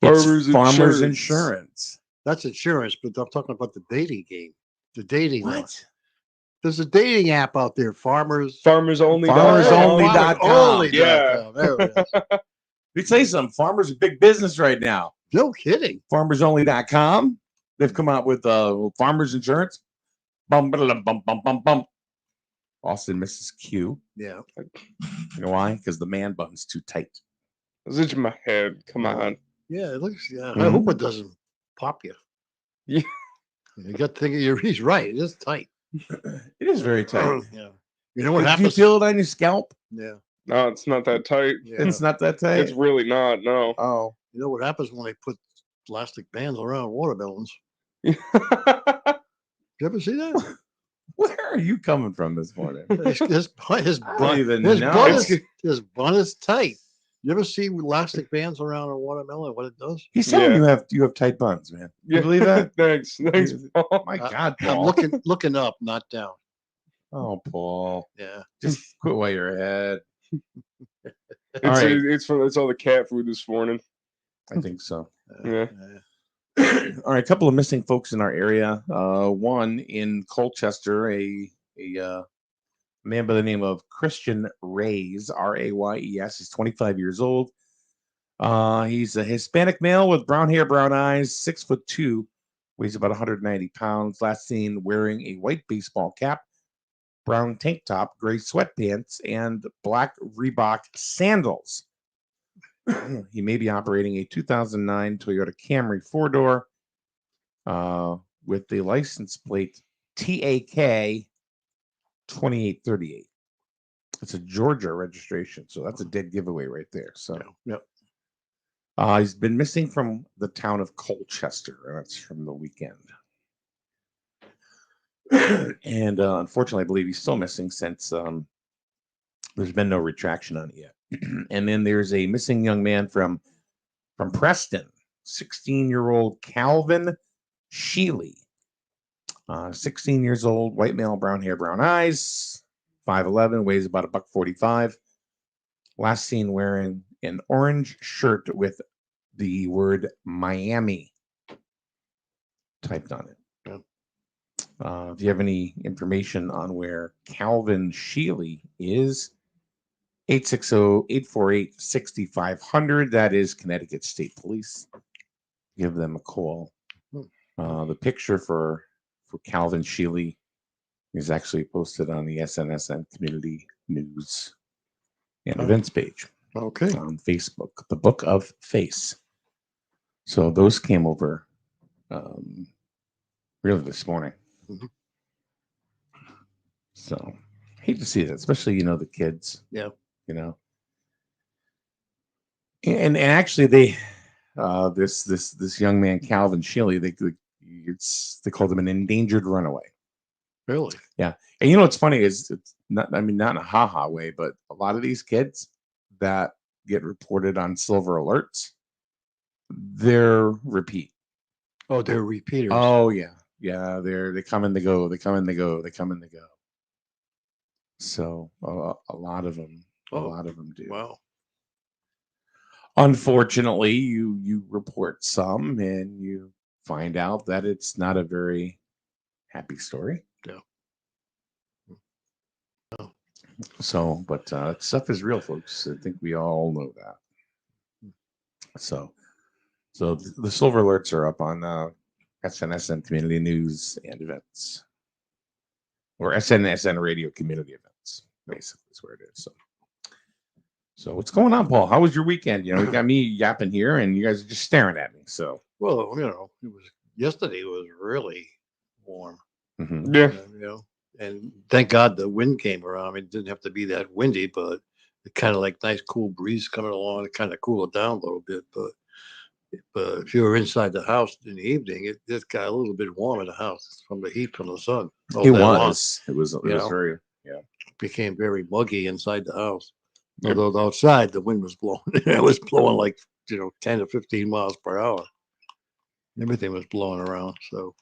Farmers Insurance. That's insurance, but I'm talking about the dating game. The dating one. What? There's a dating app out there, Farmers FarmersOnly. FarmersOnly.com. Yeah. There it is. Let me tell you something. Farmers are big business right now. No kidding. FarmersOnly.com. They've come out with Farmers Insurance. Bum, bum, bum, bum, bum, bum. Austin misses Q. Yeah. You know why? Because the man button's too tight. It's itching my head. Come on. Yeah, it looks. Yeah, I hope it doesn't pop you. Yeah. You got to think he's right. It is tight. It is very tight. Yeah. You know what Do you happens? feel it on your scalp? Yeah. No, it's not that tight. Yeah. It's not that tight. It's really not. No. Oh. You know what happens when they put elastic bands around watermelons? Yeah. You ever see that? Where are you coming from this morning? His bun is tight. You ever see elastic bands around a watermelon? What it does? He's telling you have tight buns, man. You believe that? Thanks, Paul. My God, I'm Paul. looking up, not down. Oh, Paul. Yeah. Just quit while you're ahead. It's all the cat food this morning. I think so. Yeah. All right, a couple of missing folks in our area. One in Colchester, a man by the name of Christian Reyes, Rayes. He's 25 years old. He's a Hispanic male with brown hair, brown eyes, 6'2", weighs about 190 pounds. Last seen wearing a white baseball cap, brown tank top, gray sweatpants, and black Reebok sandals. He may be operating a 2009 Toyota Camry 4-door with the license plate TAK 2838. It's a Georgia registration, so that's a dead giveaway right there. So, yep. He's been missing from the town of Colchester. That's from the weekend. And unfortunately, I believe he's still missing since there's been no retraction on it yet. And then there's a missing young man from Preston, 16-year-old Calvin Sheely. 16 years old, white male, brown hair, brown eyes, 5'11", weighs about $145. Last seen wearing an orange shirt with the word Miami typed on it. If you have any information on where Calvin Sheely is, 860-848-6500. That is Connecticut State Police. Give them a call. The picture for Calvin Sheely is actually posted on the SNSN Community News and Events page. Okay. On Facebook, the Book of Face. So those came over really this morning. Mm-hmm. So hate to see that, especially the kids. Yeah. And actually they this young man Calvin Sheely, they called him an endangered runaway. Really? Yeah. And what's funny is it's not in a ha-ha way, but a lot of these kids that get reported on silver alerts, they're repeat. Oh, they're repeaters. Oh yeah. Yeah, they come and they go, they come and they go, they come and they go. So a lot of them do. Wow. Unfortunately, you report some and you find out that it's not a very happy story. Yeah. Oh. So, but stuff is real, folks. I think we all know that. So the silver alerts are up on SNSN Community News and Events, or SNSN Radio Community Events, basically is where it is. So what's going on, Paul? How was your weekend? We got me yapping here, and you guys are just staring at me. So, well, yesterday was really warm. Mm-hmm. Yeah. And thank God the wind came around. I mean, it didn't have to be that windy, but it kind of like nice cool breeze coming along. It kind of cooled it down a little bit. But if you were inside the house in the evening, it just got a little bit warm in the house from the heat from the sun. It was very, It became very muggy inside the house. Although outside the wind was blowing, it was blowing like 10 to 15 miles per hour. Everything was blowing around. So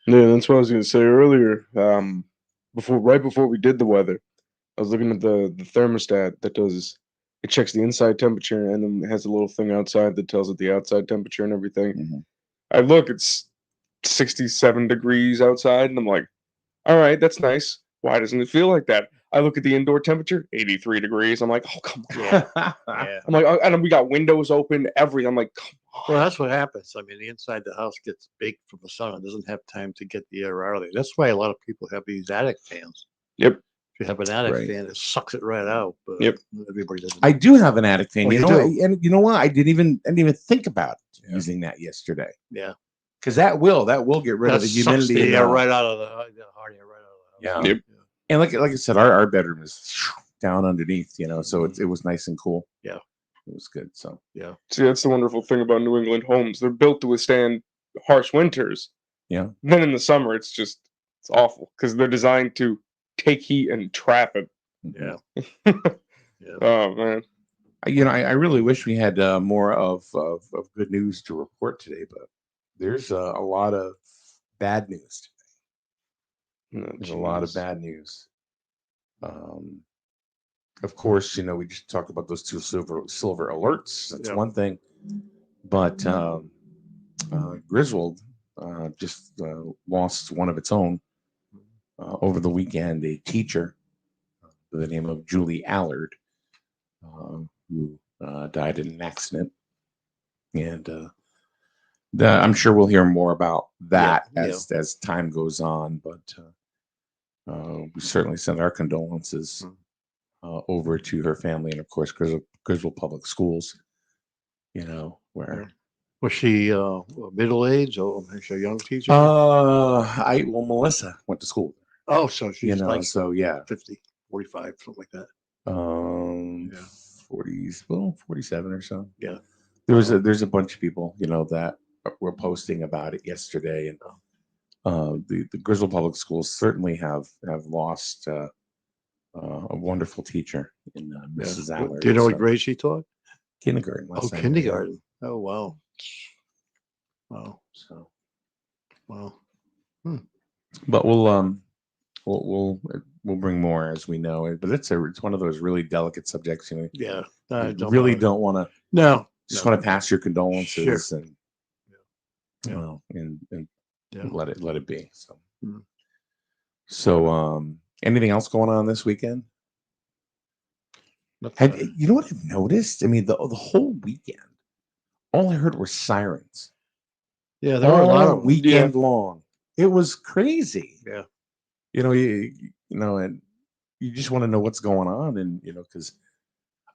yeah, that's what I was going to say earlier. Right before we did the weather, I was looking at the thermostat that does it checks the inside temperature, and then it has a little thing outside that tells it the outside temperature and everything. Mhm. I look, it's 67 degrees outside, and I'm like, all right, that's nice. Why doesn't it feel like that? I look at the indoor temperature, 83 degrees. I'm like, oh, come on. Yeah. I'm like, oh, and we got windows open, everything. I'm like, come Well, on. that's what happens. I mean, the inside the house gets baked from the sun. It doesn't have time to get the air out of there. That's why a lot of people have these attic fans. Yep. If you have an attic Right. fan, it sucks it right out. But Yep. everybody doesn't. I do have an attic fan. Oh, you you know, do? and you know what? I didn't even think about Yeah. using that yesterday Yeah. because that will get rid That of the sucks humidity. the in air the- right out of the hot air right out of the house. Yeah. Yep. And like I said, our bedroom is down underneath, so it was nice and cool. Yeah. It was good. So Yeah. See, that's the wonderful thing about New England homes. They're built to withstand harsh winters. yeah. Then in the summer, it's awful because they're designed to take heat and trap it. Yeah. Yeah. Oh, man. I really wish we had more of good news to report today, but there's a lot of bad news. Oh, There's a lot of jeez. bad news. Of course, we just talked about those two silver alerts. That's Yeah. one thing, but Griswold just lost one of its own over the weekend. A teacher by the name of Julie Allard, who died in an accident, and I'm sure we'll hear more about that Yeah. as time goes on. But we certainly send our condolences over to her family, and of course Griswold Public Schools. Where Was she middle age or is she a young teacher? Melissa went to school. Oh, so she's like So yeah, 50, 45, something like that. Yeah. 40s, well, 47 or so. Yeah. There's a bunch of people that were posting about it yesterday, and the Griswold Public Schools certainly have lost a wonderful teacher in Mrs. Allard. Do you know what grade she taught? Kindergarten. last time, yeah. Kindergarten. Oh, wow. Wow. So, Wow. but we'll bring more as we know it. But it's one of those really delicate subjects. Yeah. You really don't want to. No. Just want to pass your condolences Sure. and Yeah. well, and Yeah. let it be. So, Mhm. so anything else going on this weekend? You know what I've noticed? I mean, the whole weekend, all I heard were sirens. Yeah, there were a lot All of them. weekend long. It was crazy. Yeah. And you just want to know what's going on, and because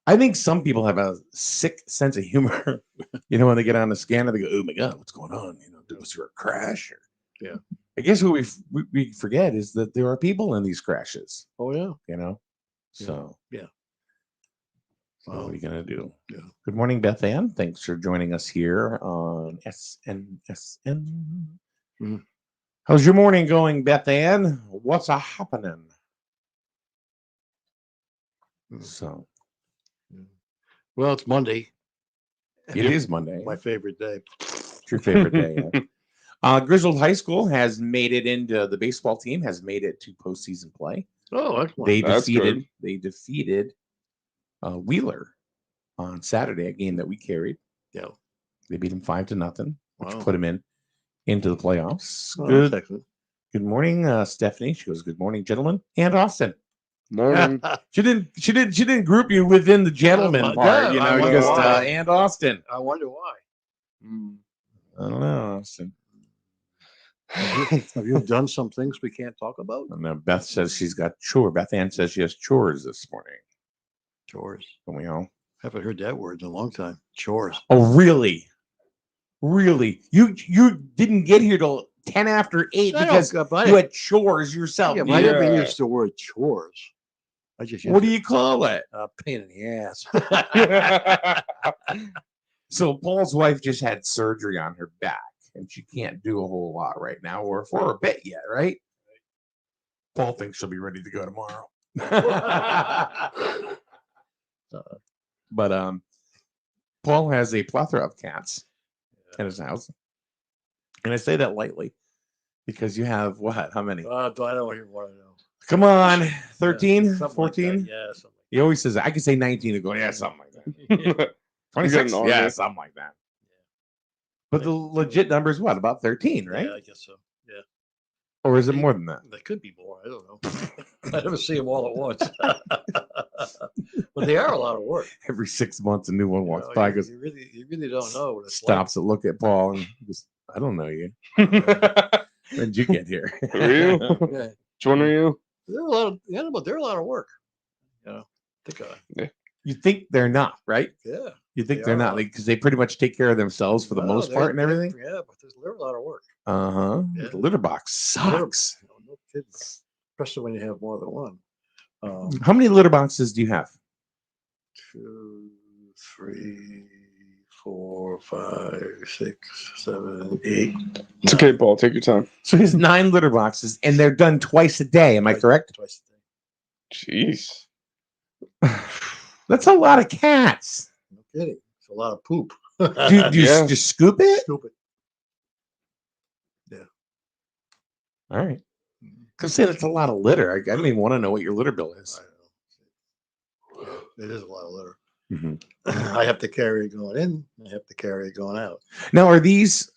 I think some people have a sick sense of humor. When they get on the scanner, they go, "Oh my God, what's going on? Was there a crash?" Yeah. I guess what we forget is that there are people in these crashes. Oh, yeah. So Yeah. what are we gonna do? Yeah. Good morning, Beth Ann. Thanks for joining us here on SNSN. Mhm. How's your morning going, Beth Ann? What's a happening? So Well, it's Monday. it is Monday. My favorite day. It's your favorite day. Yeah. Griswold High School has made it into the baseball team. Has made it to postseason play. Oh, excellent. That's good. They defeated Wheeler on Saturday, a game that we carried. Yeah. They beat them 5-0, which Wow. put them into the playoffs. Oh, Good. that's excellent. Good morning, Stephanie. She goes, "Good morning, gentlemen." And Austin. Morning. She didn't group you within the gentleman Oh, part. yeah, I wonder Just why. and Austin. I wonder why. I don't know, Austin. Have you done some things we can't talk about? And then Beth says she's got chores. Beth Ann says she has chores this morning. Chores. Don't we all? Haven't heard that word in a long time. Chores. Oh, really? Really? You didn't get here till 10 after 8 because you had chores yourself. Yeah, but I never Yeah. used the word chores. I just What do you call it? pain in the ass. So Paul's wife just had surgery on her back, and she can't do a whole lot right now, or for a bit yet, right? Paul thinks she'll be ready to go tomorrow. But Paul has a plethora of cats in his house, and I say that lightly because you have what? How many? I don't even want to know. Come on, 13, Something 14? Like that. Yeah, something. He always says, I can say 19 and go, yeah, something like that. 26? an Yeah, army. something like that. But the legit number is what? About 13, right? Yeah, I guess so. Yeah. Or is it more than that? There could be more. I don't know. I never see them all at once. But they are a lot of work. Every 6 months, a new one You walks know, by, you, goes, you really don't know what it's stops to look at Paul and goes, I don't know you. When did you get here? Who are you? like. Yeah. Which one are you? They're a lot of but they're a lot of work. You know, think You think they're not, right? yeah. You think They they're are not, because they pretty much take care of themselves for the most part and everything. Yeah, but they're a lot of work. The litter box sucks. No kidding. Especially when you have more than one. How many litter boxes do you have? 2, 3, 4, 5, 6, 7, 8. It's okay, Paul. Take your time. So he has 9 litter boxes, and they're done twice a day. Am I correct? Twice a Jeez. That's a lot of cats. day. No kidding. It's a lot of poop. Do you Yeah. just scoop it? Stupid. All right. Because say that's a lot of litter. I don't even want to know what your litter bill is. I know. It is a lot of litter. Mhm. I have to carry it going in. I have to carry it going out. Now, are these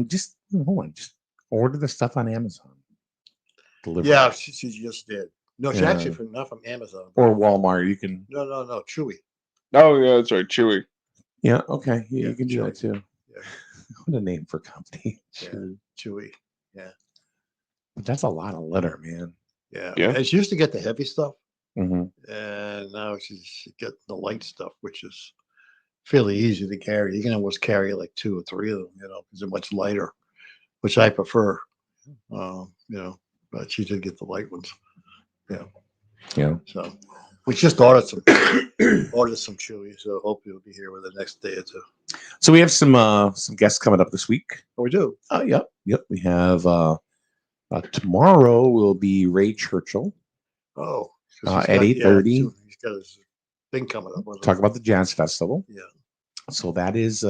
just hold on, just order the stuff on Amazon? Deliver Yeah, it. she just did. No, she Yeah. actually not from Amazon. Or Walmart. You can. No, Chewy. Oh, yeah, that's right. Chewy. Yeah. Okay. Yeah, Yeah, you can do that too. Yeah. What a name for a company. Yeah. Chewy. But that's a lot of litter, man. Yeah. Yeah. And she used to get the heavy stuff, Mm-hmm. and now she's getting the light stuff, which is fairly easy to carry. You can almost carry like 2 or 3 of them, because they're much lighter, which I prefer. But she did get the light ones. Yeah. So we just ordered some Chewy, so hopefully it'll be here within the next day or 2. So we have some guests coming up this week. Oh, we do. Oh, yep. We have tomorrow will be Ray Churchill. Oh, At 8:30. He's got his thing coming up. Talk about the Jazz Festival. Yeah. So that's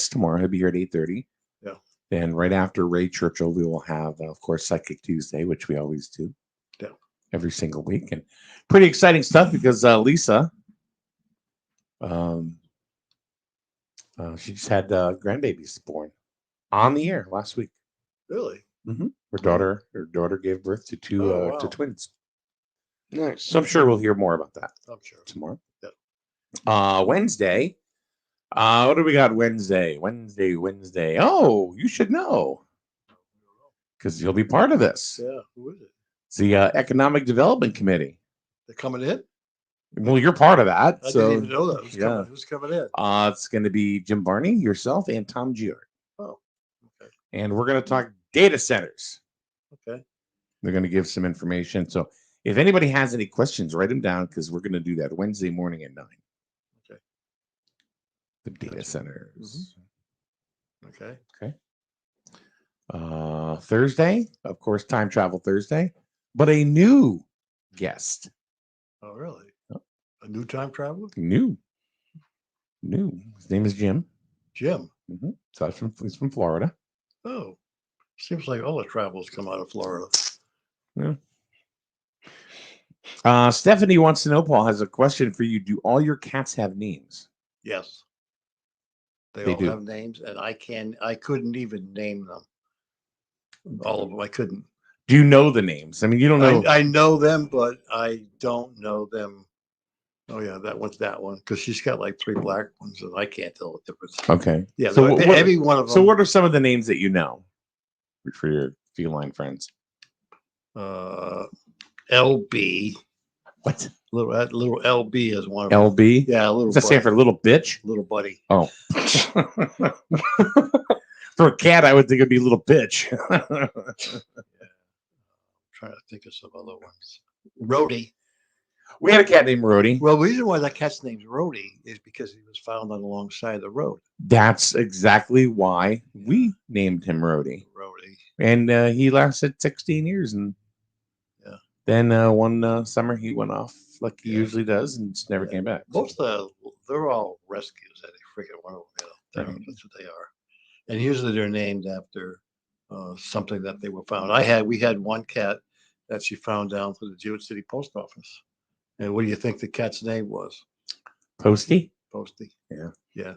tomorrow. He'll be here at 8:30. Yeah. Then right after Ray Churchill, we will have, of course, Psychic Tuesday, which we always do. Yeah. Every single week, and pretty exciting stuff because Lisa, she just had grandbabies born on the air last week. Really? Mm-hmm. Her daughter gave birth to two wow. to twins. Nice. So I'm sure we'll hear more about that. I'm sure. Tomorrow. Yeah. Wednesday. What do we got Wednesday? Wednesday. Oh, you should know because you'll be part of this. Yeah. Who is it? It's the Economic Development Committee. They're coming in? Well, you're part of that. I so didn't even know that. Who's coming in? It's going to be Jim Barney, yourself, and Tom Giard. Oh, okay. And we're going to talk data centers. Okay. They're going to give some information. So if anybody has any questions, write them down because we're going to do that Wednesday morning at 9. Okay. The data centers. Mm-hmm. Okay. Thursday, of course, Time Travel Thursday, but a new guest. Oh, really? A new time traveler? New. His name is Jim. Jim. Mm-hmm. So he's from Florida. Oh, seems like all the travels come out of Florida. Yeah. Stephanie wants to know, Paul has a question for you. Do all your cats have names? Yes. They all do. have names, and I couldn't even name them. All of them, I couldn't. Do you know the names? I mean, you don't know. I know them, but I don't know them. Oh yeah, that one's that one because she's got like 3 black ones, and I can't tell the difference. Okay. Yeah. So every one of them. So what are some of the names that you know for your feline friends? LB. What? Little LB is one of them. LB? Yeah, little. Does that stand for little bitch? Little buddy. Oh. For a cat, I would think it'd be little bitch. Yeah. Trying to think of some other ones. Rhodey. We had a cat named Rhodey. Well, the reason why that cat's name's Rhodey is because he was found on the wrong side of the road. That's exactly why we named him Rhodey. Rhodey. And he lasted 16 years. And then one summer he went off like he usually does and just never came back. They're all rescues. I think freaking one of them. That's what they are. And usually they're named after something that they were found. We had one cat that she found down to the Jewett City Post Office. And what do you think the cat's name was? Posty. Posty. Yeah. Yeah.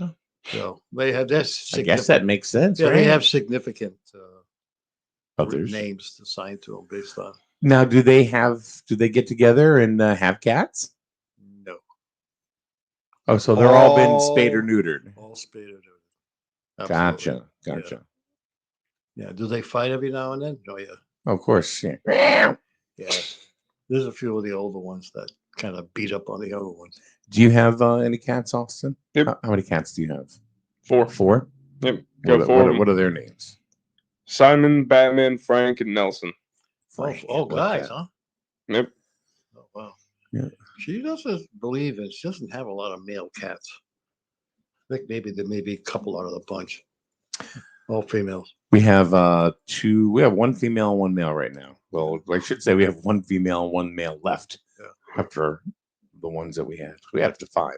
Oh. So they have this. I guess that makes sense. Yeah, right? they have significant Others. names assigned to them based on. Now, do they get together and have cats? No. Oh, so they're all been spayed or neutered. All spayed or neutered. Absolutely. Gotcha. Yeah. Do they fight every now and then? Oh yeah. Of course, yeah. Yeah. There's a few of the older ones that kind of beat up on the other ones. Do you have any cats, Austin? Yep. How many cats do you have? 4. 4? Yep. Go for what are their names? Simon, Batman, Frank, and Nelson. Frank, Oh, I like guys, that. huh? Yep. Oh, wow. Yeah. She doesn't believe it. She doesn't have a lot of male cats. I think maybe there may be a couple out of the bunch. All females. We have 2. We have 1 female and 1 male right now. Well, I should say we have 1 female and 1 male left after the ones that we had. We had up to 5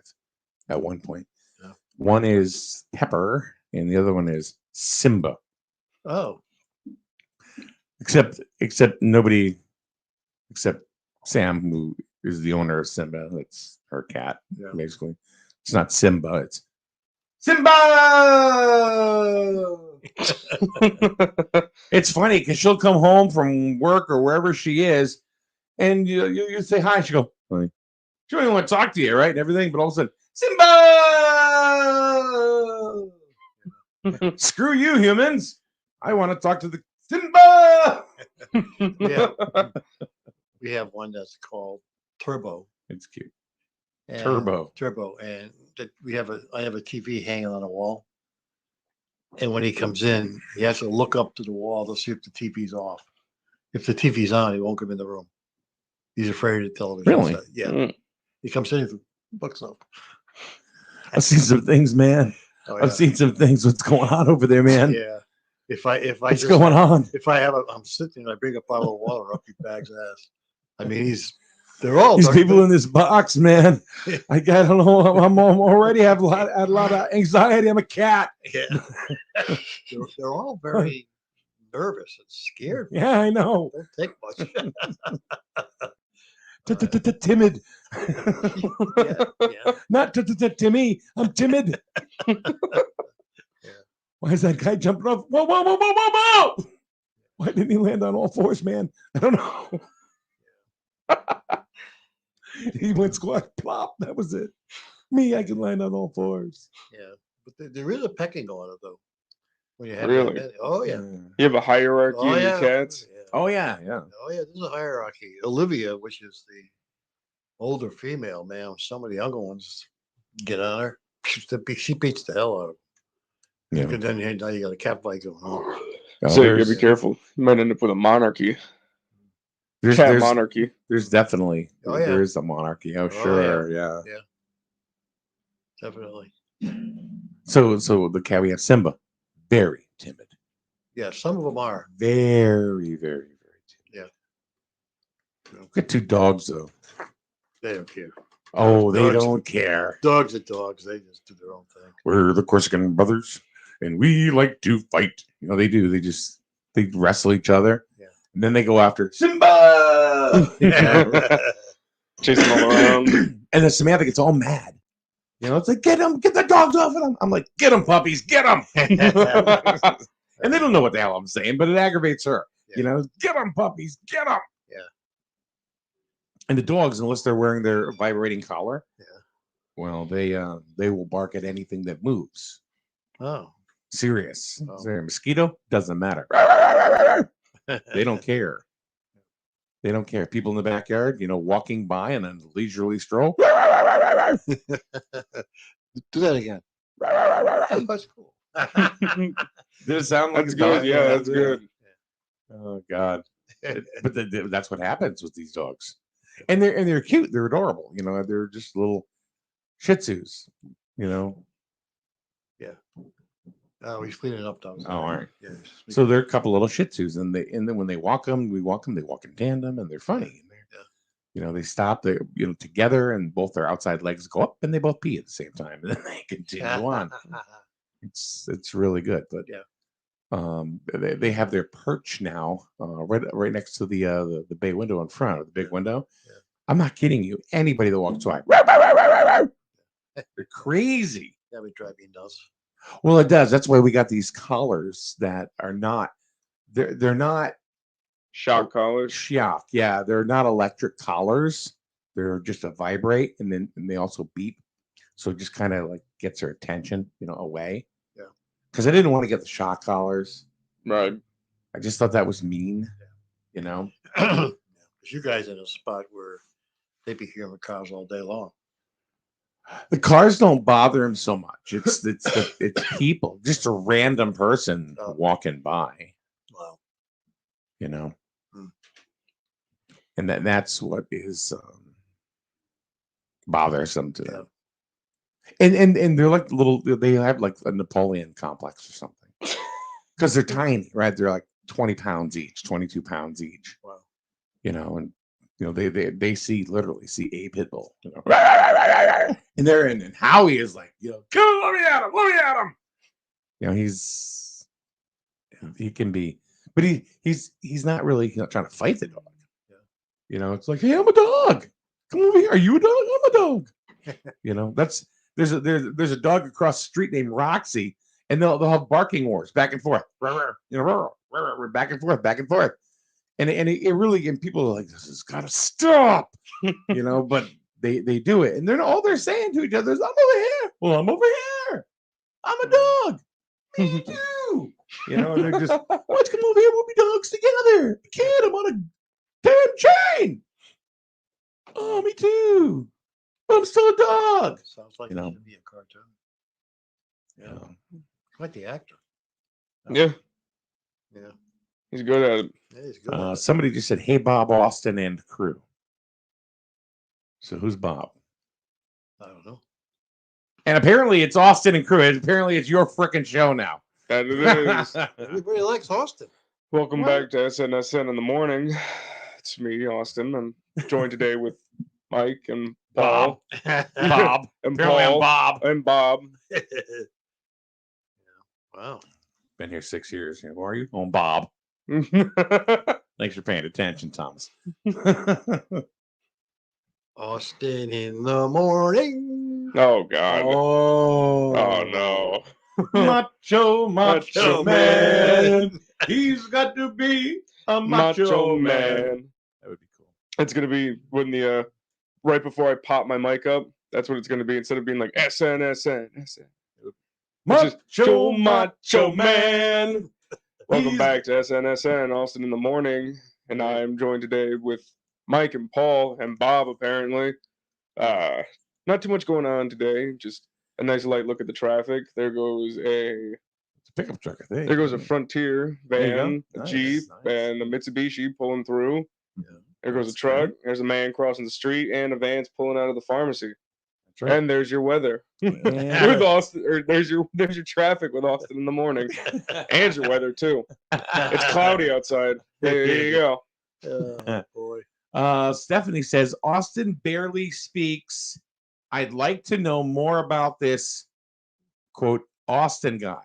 at one point. Yeah. One is Pepper, and the other one is Simba. Oh. Except nobody, except Sam, who is the owner of Simba. That's her cat, basically. It's not Simba. It's Simba. It's funny because she'll come home from work or wherever she is, and you say hi. She go, "Hi." She don't even want to talk to you, right? And everything, but all of a sudden, Simba. Screw you, humans. I want to talk to the Simba. Yeah. We have one that's called Turbo. It's cute. And Turbo. And I have a TV hanging on the wall. And when he comes in, he has to look up to the wall to see if the TV's off. If the TV's on, he won't come in the room. He's afraid of the television. Really? So, yeah. Mm. He comes in, he looks up. I've seen some things, man. Oh, yeah. I've seen some things. What's going on over there, man? Yeah. If I What's going on? If I'm sitting and I bring a bottle of water up, he bags ass. I mean, they're all These people in this box, man. I don't know. I'm already have a lot of anxiety. I'm a cat. Yeah. They're all very nervous and scared. Yeah, I know. Don't take much. Timid. Yeah. Not Timmy. I'm timid. Why is that guy jumping off? Whoa, whoa, whoa, whoa, whoa, whoa! Why didn't he land on all 4s, man? I don't know. He went squat, plop. That was it. Me, I can land on all 4s. Yeah, but there is a pecking order though. When you have Really? Oh yeah. You have a hierarchy Oh, of yeah. your cats? Yeah. Oh yeah. Oh yeah. There's a hierarchy. Olivia, which is the older female, man. Some of the younger ones get on her. She beats the hell out of them. Yeah. And then now you got a cat fight going on. So you gotta be careful. You might end up with a monarchy. Cat monarchy. There's definitely Oh, yeah. there is a monarchy. Oh, Oh, sure, yeah. Definitely. So the cat we have Simba, very timid. Yeah, some of them are. Very, very, very timid. Yeah. We got 2 dogs though. They don't care. Oh, they Dogs. don't care. Dogs are dogs. They just do their own thing. We're the Corsican brothers, and we like to fight. You know, they do. They wrestle each other. Yeah. And then they go after Simba. Chasing all around. And then Samantha gets all mad. You know, it's like, get the dogs off of them. I'm like, get them, puppies, get them. And they don't know what the hell I'm saying, but it aggravates her. Yeah. You know, get them, puppies, get them. Yeah. And the dogs, unless they're wearing their vibrating collar, Yeah. well, they will bark at anything that moves. Oh. Serious. Oh. Is there a mosquito? Doesn't matter. They don't care. They don't care. People in the backyard, you know, walking by and a leisurely stroll. Do that again. That's cool. Did it sound like That's a good. dog? Yeah, that's good. Oh God! But that's what happens with these dogs, and they're cute. They're adorable. You know, they're just little Shih Tzus. You know. Yeah. Oh, he's cleaning up down. Oh, all right. Yeah. So they're a couple little Shih Tzus, and then when they walk them, we walk them. They walk in tandem, and they're funny. And you know, they stop. They together, and both their outside legs go up, and they both pee at the same time, and then they continue on. It's really good, but they have their perch now right next to the bay window in front, or the big window. I'm not kidding you. Anybody that walks by, they're crazy. That would drive me nuts. Well, it does. That's why we got these collars that are not. They're not Shock collars. shock. Yeah, they're not electric collars. They're just a vibrate, and they also beep. So it just kind of like gets their attention, away. Yeah. Because I didn't want to get the shock collars. Right. I just thought that was mean. Because you guys in a spot where they'd be hearing the cars all day long. The cars don't bother him so much. It's people, just a random person walking by. Wow. And that's what is bothersome to them. And they're like they have like a Napoleon complex or something because they're tiny, right? They're like 20 pounds each, 22 pounds each. Wow. And they literally see a pit bull, and they're in, and Howie is like, come on, let me at him. He can be, but he's not really trying to fight the dog. Yeah. It's like, hey, I'm a dog. Come over here. Are you a dog? I'm a dog. There's a dog across the street named Roxy, and they'll have barking wars back and forth, back and forth. And it really, and people are like, this has got to stop, but they do it. And they're saying to each other is, I'm over here. Well, I'm over here. I'm a dog. Me too. And they're just, let's come over here. We'll be dogs together. I can't. I'm on a damn chain. Oh, me too. I'm still a dog. Sounds like it should be a cartoon. Yeah. Quite the actor. Yeah. Yeah. He's good at it. Yeah, he's good at it. Somebody just said, hey, Bob, Austin, and crew. So who's Bob? I don't know. And apparently it's Austin and crew. Apparently it's your freaking show now. That it is. Everybody likes Austin. Welcome back to SNSN in the morning. It's me, Austin. I'm joined today with Mike and Paul. Bob. And Apparently Paul. I'm Bob. And Bob. Wow. Been here 6 years. Who are you? Oh, I'm Bob. Thanks for paying attention, Thomas. Austin in the morning. Oh, God. Oh, no. Macho man. He's got to be a macho man. That would be cool. It's going to be when right before I pop my mic up, that's what it's going to be. Instead of being like SN. Macho man. Welcome back to SNSN, Austin in the morning. And I'm joined today with Mike and Paul and Bob, apparently. Not too much going on today. Just a nice light look at the traffic. There goes a pickup truck, I think. There goes a Frontier van, a nice, Jeep, nice. and a Mitsubishi pulling through. Yeah. There goes a truck. There's a man crossing the street, and a van's pulling out of the pharmacy. That's right. And there's your weather Yeah. with Austin, or there's your traffic with Austin in the morning, and your weather too. It's cloudy outside. There you go. oh, boy. Stephanie says Austin barely speaks. I'd like to know more about this quote Austin guy.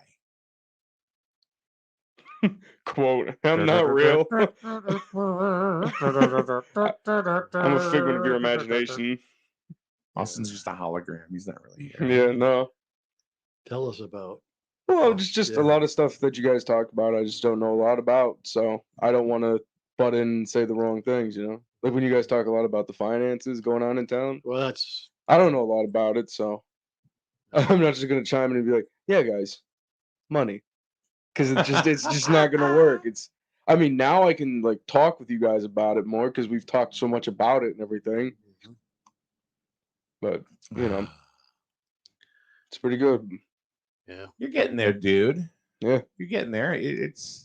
Quote, I'm not real. I'm a figment of your imagination. Austin's just a hologram. He's not really here. Yeah, no. Tell us about. Well, just a lot of stuff that you guys talk about. I just don't know a lot about, so I don't want to butt in and say the wrong things. Like when you guys talk a lot about the finances going on in town. Well, I don't know a lot about it, so I'm not just gonna chime in and be like, "Yeah, guys, money," because it's just not gonna work. I mean, now I can like talk with you guys about it more because we've talked so much about it and everything. But it's pretty good. Yeah, You're getting there, dude. Yeah, you're getting there. It's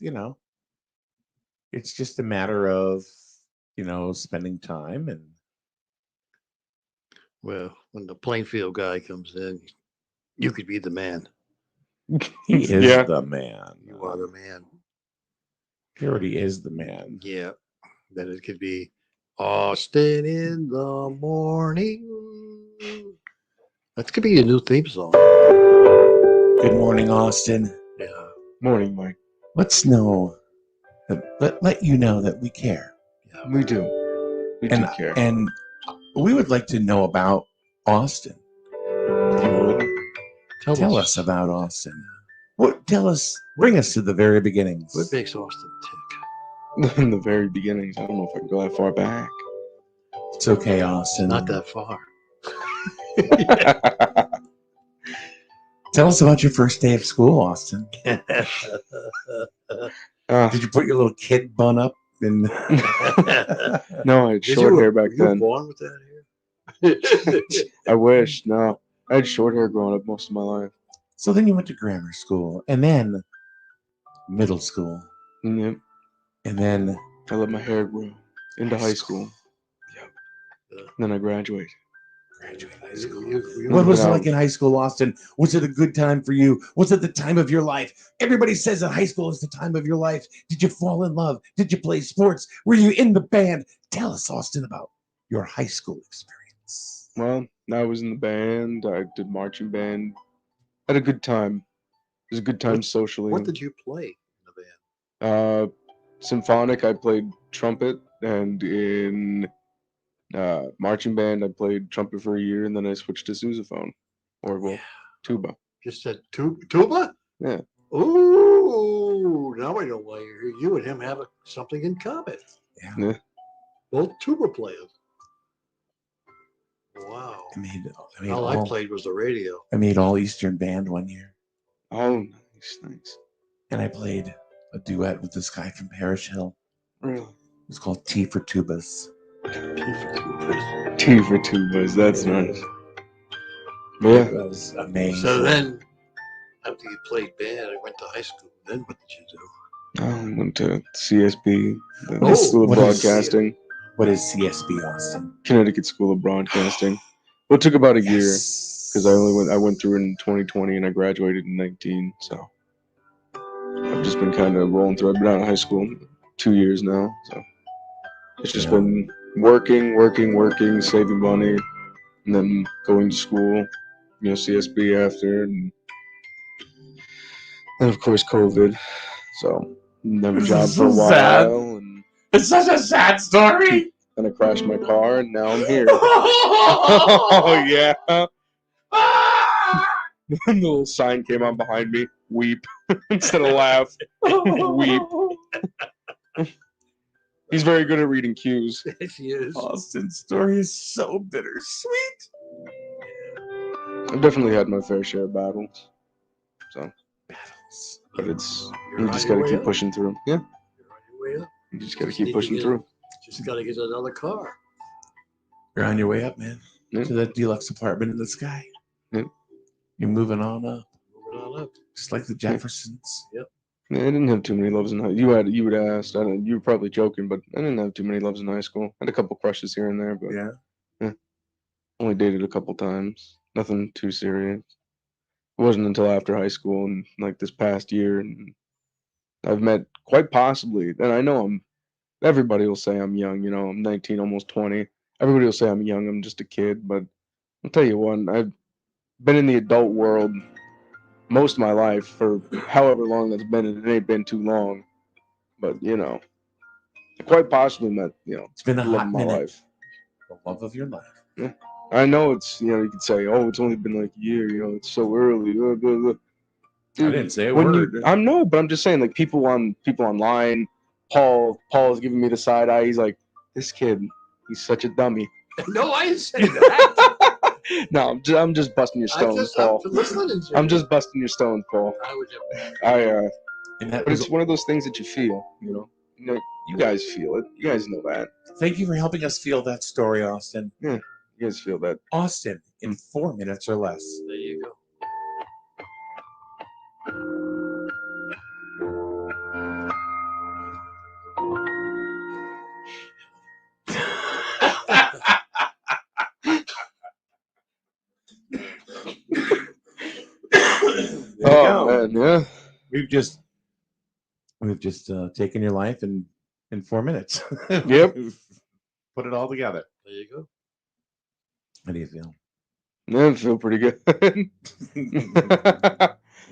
just a matter of spending time and. Well, when the Plainfield guy comes in, you could be the man. He is the man. You are the man. He already is the man. Yeah. Then it could be Austin in the morning. That could be a new theme song. Good morning, Austin. Yeah. Morning, Mike. Let's know. Let you know that we care. Yeah. We do. We do care. And We would like to know about Austin. Tell us about Austin. Bring us to the very beginnings. What makes Austin tick? In the very beginnings. I don't know if I can go that far back. It's okay, Austin. Not that far. Tell us about your first day of school, Austin. Did you put your little kid bun up? No, I had short hair back then. You were born with that hair? I wish. No, I had short hair growing up most of my life. So then you went to grammar school, and then middle school, Yep. and then I let my hair grow into high school. Yep. Then I graduated. High school. What was it like in high school, Austin? Was it a good time for you? Was it the time of your life? Everybody says that high school is the time of your life. Did you fall in love? Did you play sports? Were you in the band? Tell us, Austin, about your high school experience. Well, I was in the band. I did marching band. Had a good time. It was a good time socially. What did you play in the band? Symphonic, I played trumpet, and in marching band, I played trumpet for a year, and then I switched to sousaphone, or tuba. Just said tuba? Yeah. Ooh, now I know why you're here. You and him have something in common. Yeah. Both tuba players. Wow. All I played was the radio. I made all Eastern band one year. Oh, nice. And I played a duet with this guy from Parish Hill. Really? It was called Tea for Tubas. Tea for tubas. That's nice. Yeah. That was amazing. So then, after you played band, I went to high school. Then what did you do? I went to CSB, the School of Broadcasting. What is CSB, Austin? Connecticut School of Broadcasting. Well, it took about a year because I went through it in 2020 and I graduated in 19. So I've just been kind of rolling through. I've been out of high school 2 years now, so it's just been working, saving money, and then going to school. CSB after, and then of course COVID. So never job for a while, and it's such a sad story. And I crashed my car, and now I'm here. Oh yeah. The little sign came on behind me. Weep instead of laugh. Weep. He's very good at reading cues. Yes, he is. Austin's story is so bittersweet. I've definitely had my fair share of battles. But you just gotta keep pushing through. Yeah. You're on your way up. You just gotta keep pushing through. Just gotta get another car. You're on your way up, man. Yeah. To that deluxe apartment in the sky. Yeah. You're moving on up. Moving on up. Just like the Jeffersons. Yep. Yeah, I didn't have too many loves in high school. You would ask. You were probably joking, but I didn't have too many loves in high school. I had a couple crushes here and there, but yeah. Only dated a couple times. Nothing too serious. It wasn't until after high school and like this past year, and I've met quite possibly, and I know everybody will say I'm young, I'm 19, almost 20. Everybody will say I'm young, I'm just a kid, but I'll tell you what, I've been in the adult world most of my life for however long that's been, and it ain't been too long, but I quite possibly met, it's been a love hot of my minute. life. The love of your life. Yeah. I know it's, you could say, oh, it's only been like a year, it's so early. Blah, blah, blah. Dude, I didn't say a word. I know, but I'm just saying, like, people online, Paul is giving me the side eye. He's like, this kid, he's such a dummy. No, I didn't say that. No, I'm just busting your stones, Paul. I'm just busting your stones, Paul. But it's one of those things that you feel, you guys feel it. You guys know that. Thank you for helping us feel that story, Austin. Yeah, you guys feel that. Austin, in 4 minutes or less. There you go. Man, yeah. We've just taken your life in 4 minutes. Yep. Put it all together. There you go. How do you feel? Yeah, I feel pretty good. I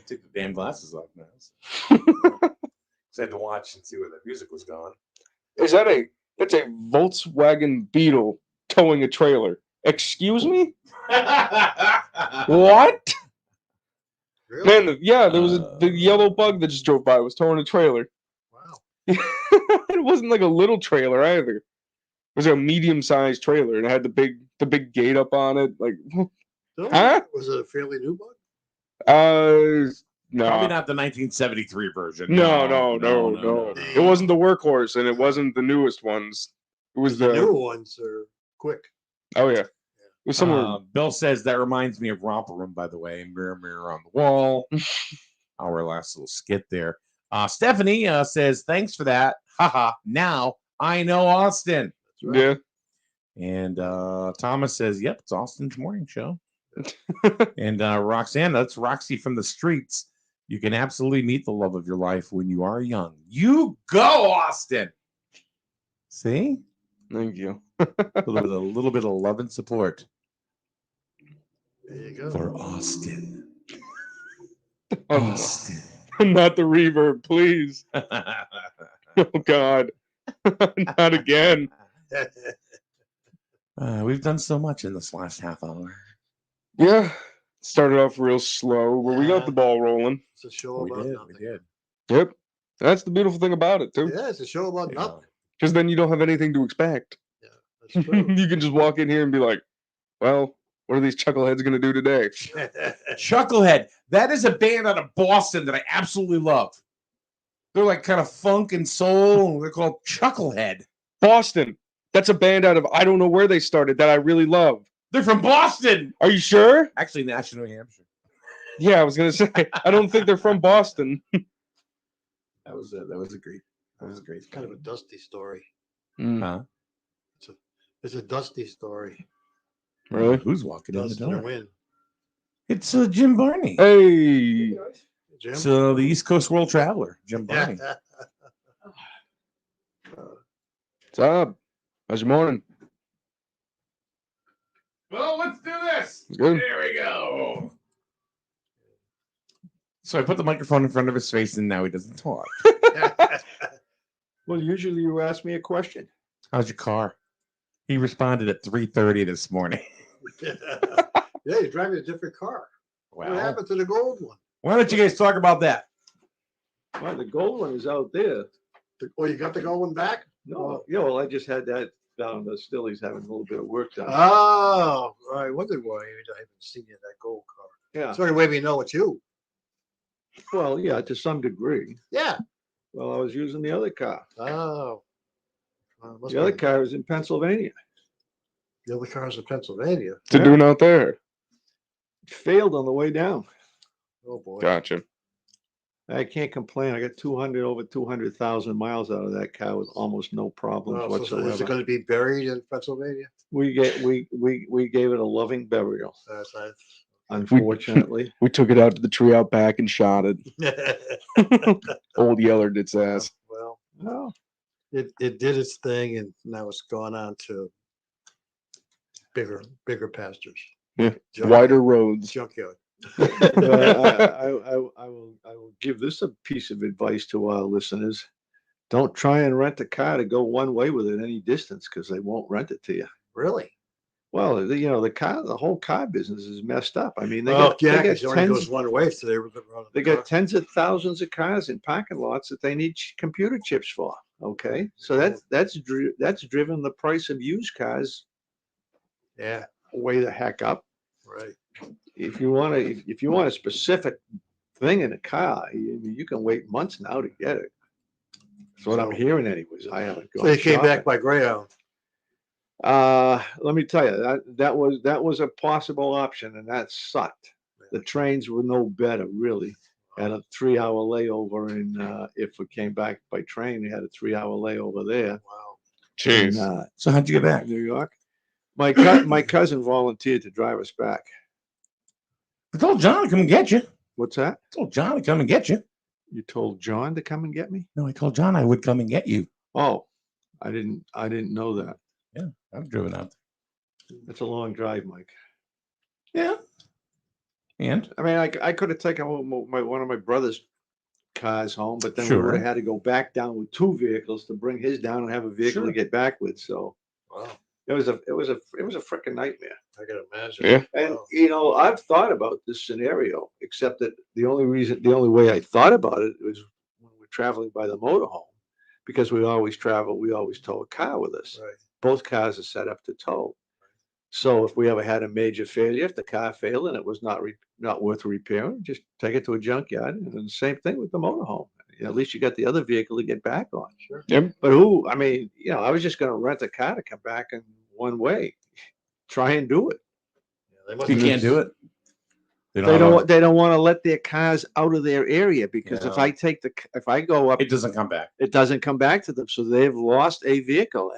took the damn glasses off now. So I had to watch and see where the music was going. That's a Volkswagen Beetle towing a trailer. Excuse me? What? Really? Man, there was the yellow bug that just drove by was towing a trailer. Wow. It wasn't like a little trailer either. It was a medium-sized trailer, and it had the big gate up on it. Like, huh? Was it a fairly new bug? No. Probably not the 1973 version. No. It wasn't the workhorse, and it wasn't the newest ones. It was The new ones are quick. Oh yeah. It was somewhere. Bill says that reminds me of Romper Room, by the way. Mirror, mirror on the wall. Our last little skit there. Stephanie says, thanks for that. Haha. Now I know Austin. That's right. Yeah. And Thomas says, yep, it's Austin's morning show. And Roxanne, that's Roxy from the streets. You can absolutely meet the love of your life when you are young. You go, Austin. See? Thank you. A little bit of love and support. There you go. For Austin. Oh, Austin. not the reverb, please. Oh God. Not again. We've done so much in this last half hour. Yeah. Started off real slow, but we got Yeah. the ball rolling. It's a show about nothing. We did. Yep. That's the beautiful thing about it, too. Yeah, it's a show about Yeah. nothing. Because then you don't have anything to expect. Yeah, that's true. You can just walk in here and be like, well, what are these chuckleheads going to do today? Chucklehead. That is a band out of Boston that I absolutely love. They're like kind of funk and soul. They're called Chucklehead. Boston. That's a band out of I don't know where they started that I really love. They're from Boston. Are you sure? Actually, National New Hampshire. Yeah, I was going to say, I don't think they're from Boston. That was a great. That was a great. It's kind of a dusty story. Huh? It's a dusty story. Really? Who's walking in the Dust in the door? wind. It's Jim Barney. Hey. Jim? So the East Coast World Traveler, Jim Barney. What's up? How's your morning? Well, let's do this. It's good. There we go. So I put the microphone in front of his face, and now he doesn't talk. Well, usually you ask me a question. How's your car? He responded at 3:30 this morning. Yeah, you're driving a different car. What Well, happened to the gold one? why don't you guys talk about that? Well, the gold one is out there. Oh, you got the gold one back? No, yeah, well, I just had that down the Stilly's having a little bit of work done. Oh, I wondered why I haven't seen you in that gold car. Yeah, So anyway, we know it's you. well, yeah, to some degree. Yeah. Well, I was using the other car. Oh. Must The other be- car is in Pennsylvania. The other car's in Pennsylvania. What's it doing out there? It failed on the way down. Oh boy. Gotcha. I can't complain. I got over 200,000 miles out of that car with almost no problems Oh, so is it whatsoever. going to be buried in Pennsylvania? We gave it a loving burial. That's nice. Unfortunately, We took it out to the tree out back and shot it. Old Yeller did its ass. Well, no, it did its thing, and now it's gone on to bigger pastures. Yeah, Junk- wider roads. junkyard. but I will give this a piece of advice to our listeners. Don't try and rent a car to go one way with it any distance because they won't rent it to you. Really? Well, the whole car business is messed up. I mean, they Oh, got, yeah, they got because it only tens, goes one way. So they got tens of thousands of cars in parking lots that they need computer chips for. Okay, so that's driven the price of used cars Yeah, way the heck up. right. If you want a specific thing in a car, you can wait months now to get it. That's what I'm hearing anyways. I haven't gone So you came back shopping. by Greyhound. Let me tell you, that was a possible option, and that sucked. The trains were no better, really. Had a 3-hour layover, and if we came back by train, we had a 3-hour layover there. Wow. Jeez. In, So how'd you get back? New York. My cousin volunteered to drive us back. I told John to come and get you. I What's that? told John to come and get you. You told John to come and get me? No, I told John I would come and get you. Oh, I didn't know that. I've driven out It's a long drive, Mike. there. Yeah. And I mean, I could have taken one of my brother's cars home, but then we Sure. would have had to go back down with 2 vehicles to bring his down and have a vehicle Sure. to get back with. So Wow. It was a freaking nightmare. I can imagine. Yeah. And Wow. you know, I've thought about this scenario, except that the only way I thought about it was when we're traveling by the motorhome, because we always tow a car with us. Right. Both cars are set up to tow. So if we ever had a major failure, if the car failed and it was not worth repairing, just take it to a junkyard. And the same thing with the motorhome. You know, at least you got the other vehicle to get back on. Sure. Yep. But I mean, you know, I was just going to rent a car to come back in one way. Try and do it. Yeah, they must You have can't do it. They have don't. They don't want to let their cars out of their area because Yeah. if I go up, It doesn't come back. it doesn't come back to them. So they've lost a vehicle,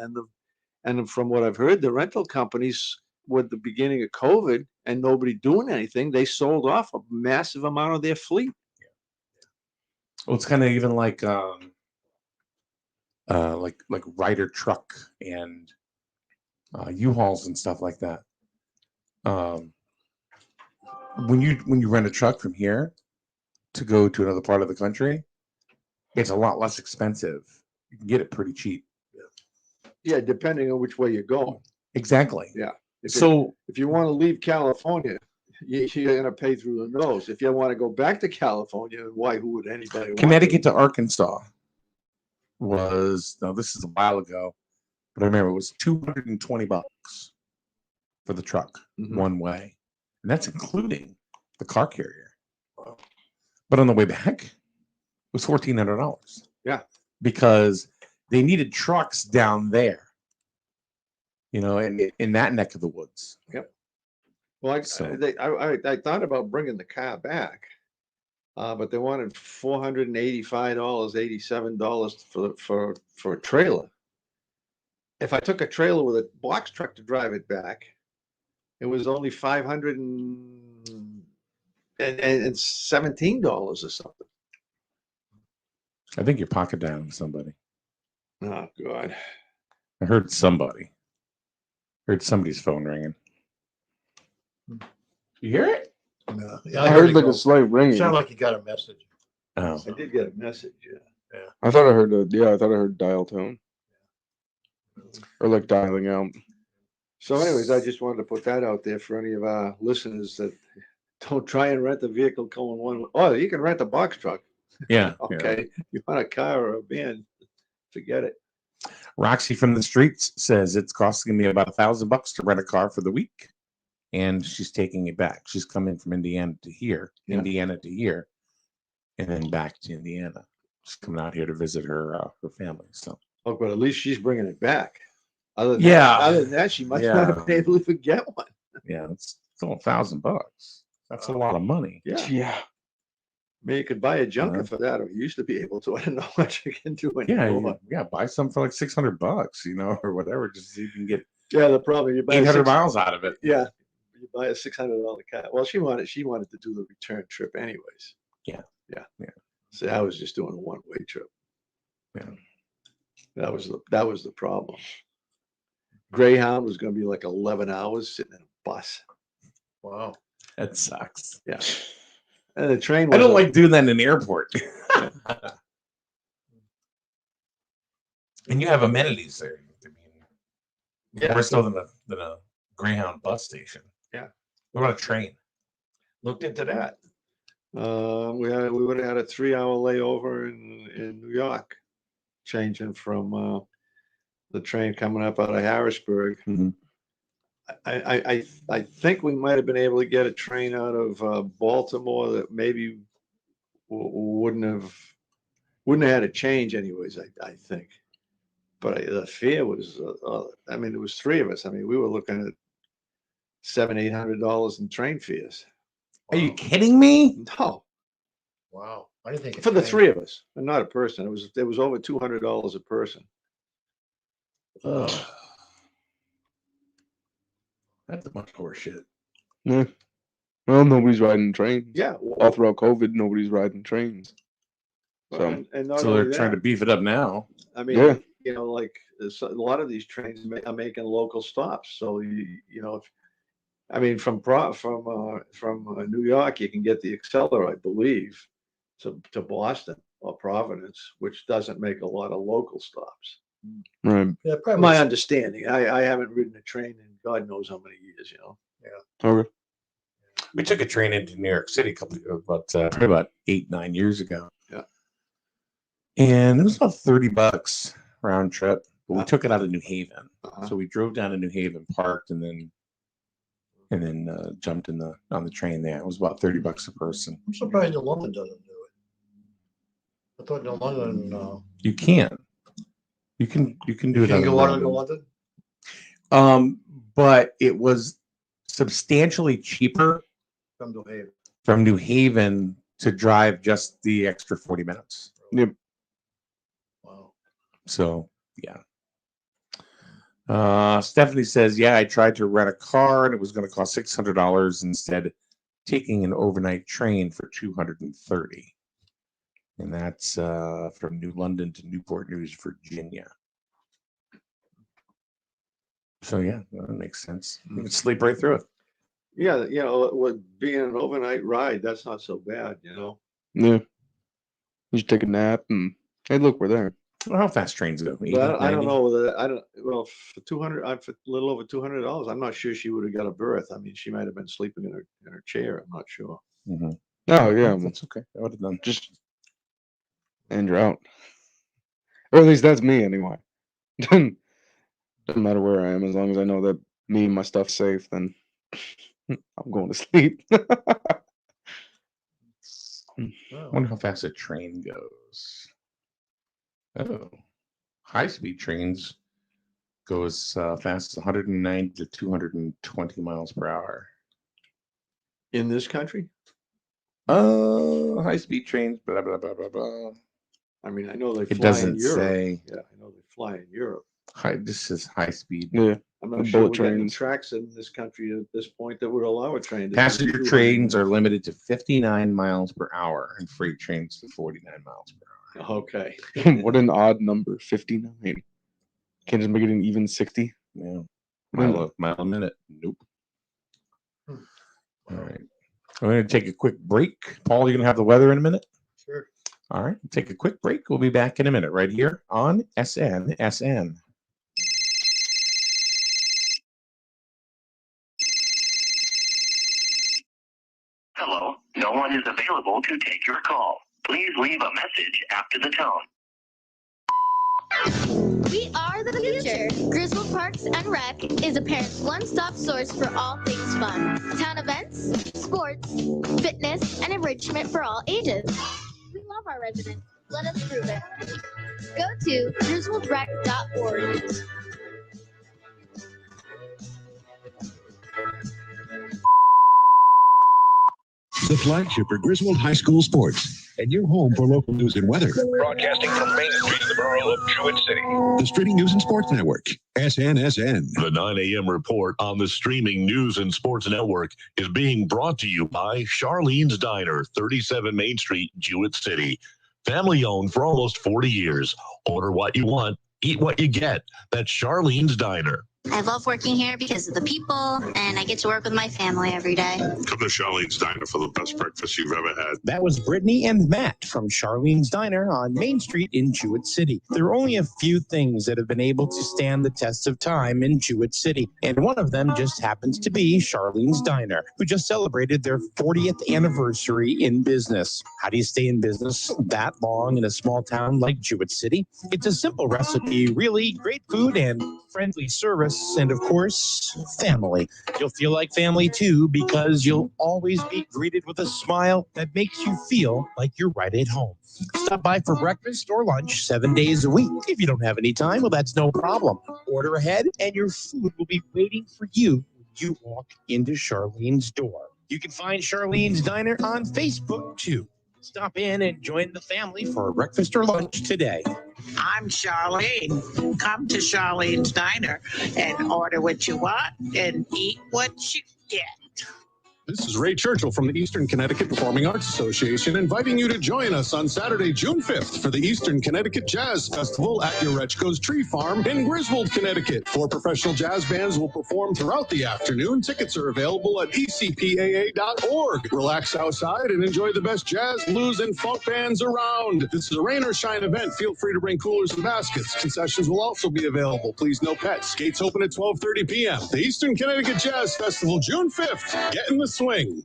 and from what I've heard, the rental companies, with the beginning of COVID and nobody doing anything, they sold off a massive amount of their fleet. Well, it's kind of even like Ryder truck and U-Hauls and stuff like that. When you rent a truck from here to go to another part of the country, it's a lot less expensive. You can get it pretty cheap. Yeah, depending on which way you're going. Exactly. Yeah. If you want to leave California, you're going to pay through the nose. If you want to go back to California, who would anybody want Connecticut to Arkansas this is a while ago, but I remember it was $220 for the truck one way, and that's including the car carrier. Wow. But on the way back, it was $1,400. Yeah, because they needed trucks down there, you know, in that neck of the woods. Yep. Well, I thought about bringing the car back, but they wanted $485, $87 for a trailer. If I took a trailer with a box truck to drive it back, it was only $517 or something. I think you're pocket dialing somebody. Oh God! I heard somebody's phone ringing. You hear it? No. Yeah, I heard it like go. a slight ringing. Sound like you got a message. Oh, I did get a message. Yeah. I thought I heard I thought I heard dial tone. Or like dialing out. So, anyways, I just wanted to put that out there for any of our listeners that don't try and rent a vehicle going one way. Oh, you can rent a box truck. yeah. Okay. You want a car or a van? Forget it. Roxy from the streets says it's costing me about $1,000 to rent a car for the week, and she's taking it back. She's coming from Indiana to here, and then back to Indiana. She's coming out here to visit her family. So, Oh, but at least she's bringing it back. Other than that, she might not have been able to even get one. Yeah, it's still $1,000. That's a lot of money. Yeah. Yeah. I mean, you could buy a junker for that, or you used to be able to. I don't know what you can do anymore. Yeah, buy some for like $600, you know, or whatever, just so you can get Yeah, the problem you buy 800 miles out of it. Yeah, you buy a $600 car. Well, she wanted to do the return trip anyways. Yeah. So I was just doing a one-way trip. Yeah. That was the problem. Greyhound was going to be like 11 hours sitting in a bus. Wow. That sucks. Yeah. And the train I don't like doing that in an airport. And you have amenities there. I mean, more so than a Greyhound bus station. Yeah. What about a train? Looked into that. We would have had a 3-hour layover in New York, changing from the train coming up out of Harrisburg. Mm-hmm. I think we might have been able to get a train out of Baltimore that maybe wouldn't have had a change anyways. I think, but the fare was. I mean, there was 3 of us. I mean, we were looking at $700-800 in train fares. Are you kidding me? No. Wow. I didn't think For the 3 of us, and not a person. It was over $200 a person. Ugh. That's a bunch of horse shit. Yeah. Well, nobody's riding trains. Yeah. All throughout COVID, nobody's riding trains. So, and not So only they're trying to that, beef it up now. I mean, Yeah. you know, like a lot of these trains are making local stops. So you know, from New York, you can get the Acceler, I believe, to Boston or Providence, which doesn't make a lot of local stops. Right. Yeah, probably. My understanding. I haven't ridden a train in God knows how many years, you know. Okay. We took a train into New York City probably about 8-9 years ago. Yeah. And it was about $30 round trip. But we took it out of New Haven. Uh-huh. So we drove down to New Haven, parked, and then jumped on the train there. It was about $30 a person. I'm surprised that London doesn't do it. I thought in London. You can. You can do You it can out go of out into London. London But it was substantially cheaper from New Haven. from New Haven to drive just the extra 40 minutes. Yep. Wow. So, yeah. Stephanie says, yeah, I tried to rent a car and it was going to cost $600 instead taking an overnight train for $230. And that's from New London to Newport News, Virginia. So, yeah, that makes sense. You can sleep right through it. Yeah, you know, with being an overnight ride, that's not so bad, you know. Yeah. You just take a nap and hey, look, we're there. Well, how fast trains go? 80, But I don't 90? know whether well, for 200, for a little over $200, I'm not sure she would have got a berth. I mean, she might have been sleeping in her chair. I'm not sure. Mm-hmm. Oh yeah, That's okay. I would have done. just and you're out. Or at least that's me anyway. Doesn't matter where I am, as long as I know that me and my stuff's safe, then I'm going to sleep. I wonder how fast a train goes. Oh, high-speed trains go as fast as 190 to 220 miles per hour. In this country? High-speed trains, blah, blah, blah, blah, blah. I mean, I know they It fly in doesn't Europe. say. Yeah, I know they fly in Europe. This is high-speed. Yeah. I'm The not sure bullet we got any trains. tracks in this country at this point that would allow a train. to do Passenger 200 trains are limited to 59 miles per hour and freight trains to 49 miles per hour. Okay. What an odd number, 59. Can't just make it an even 60. Yeah. Hmm. Mile a minute. Nope. Hmm. All right. I'm going to take a quick break. Paul, you're going to have the weather in a minute? Sure. All right. Take a quick break. We'll be back in a minute right here on SNSN. Hello, no one is available to take your call. Please leave a message after the tone. We are the future. Griswold Parks and Rec is a parent's one-stop source for all things fun. Town events, sports, fitness, and enrichment for all ages. We love our residents. Let us prove it. Go to griswoldrec.org. The flagship for Griswold High School sports, and your home for local news and weather. Broadcasting from Main Street in the borough of Jewett City. The Streaming News and Sports Network, SNSN. The 9 a.m. report on the Streaming News and Sports Network is being brought to you by Charlene's Diner, 37 Main Street, Jewett City. Family owned for almost 40 years. Order what you want, eat what you get. That's Charlene's Diner. I love working here because of the people, and I get to work with my family every day. Come to Charlene's Diner for the best breakfast you've ever had. That was Brittany and Matt from Charlene's Diner on Main Street in Jewett City. There are only a few things that have been able to stand the test of time in Jewett City, and one of them just happens to be Charlene's Diner, who just celebrated their 40th anniversary in business. How do you stay in business that long in a small town like Jewett City? It's a simple recipe, really, great food and friendly service, and of course, family. You'll feel like family too, because you'll always be greeted with a smile that makes you feel like you're right at home. Stop by for breakfast or lunch 7 days a week. If you don't have any time, well, that's no problem. Order ahead and your food will be waiting for you when you walk into Charlene's door. You can find Charlene's Diner on Facebook too. Stop in and join the family for a breakfast or lunch today. I'm Charlene. Come to Charlene's Diner and order what you want and eat what you get. This is Ray Churchill from the Eastern Connecticut Performing Arts Association, inviting you to join us on Saturday, June 5th for the Eastern Connecticut Jazz Festival at Urechko's Tree Farm in Griswold, Connecticut. 4 professional jazz bands will perform throughout the afternoon. Tickets are available at ecpaa.org. Relax outside and enjoy the best jazz, blues, and funk bands around. This is a rain or shine event. Feel free to bring coolers and baskets. Concessions will also be available. Please no pets. Gates open at 12:30 p.m. The Eastern Connecticut Jazz Festival, June 5th. Get in the swing.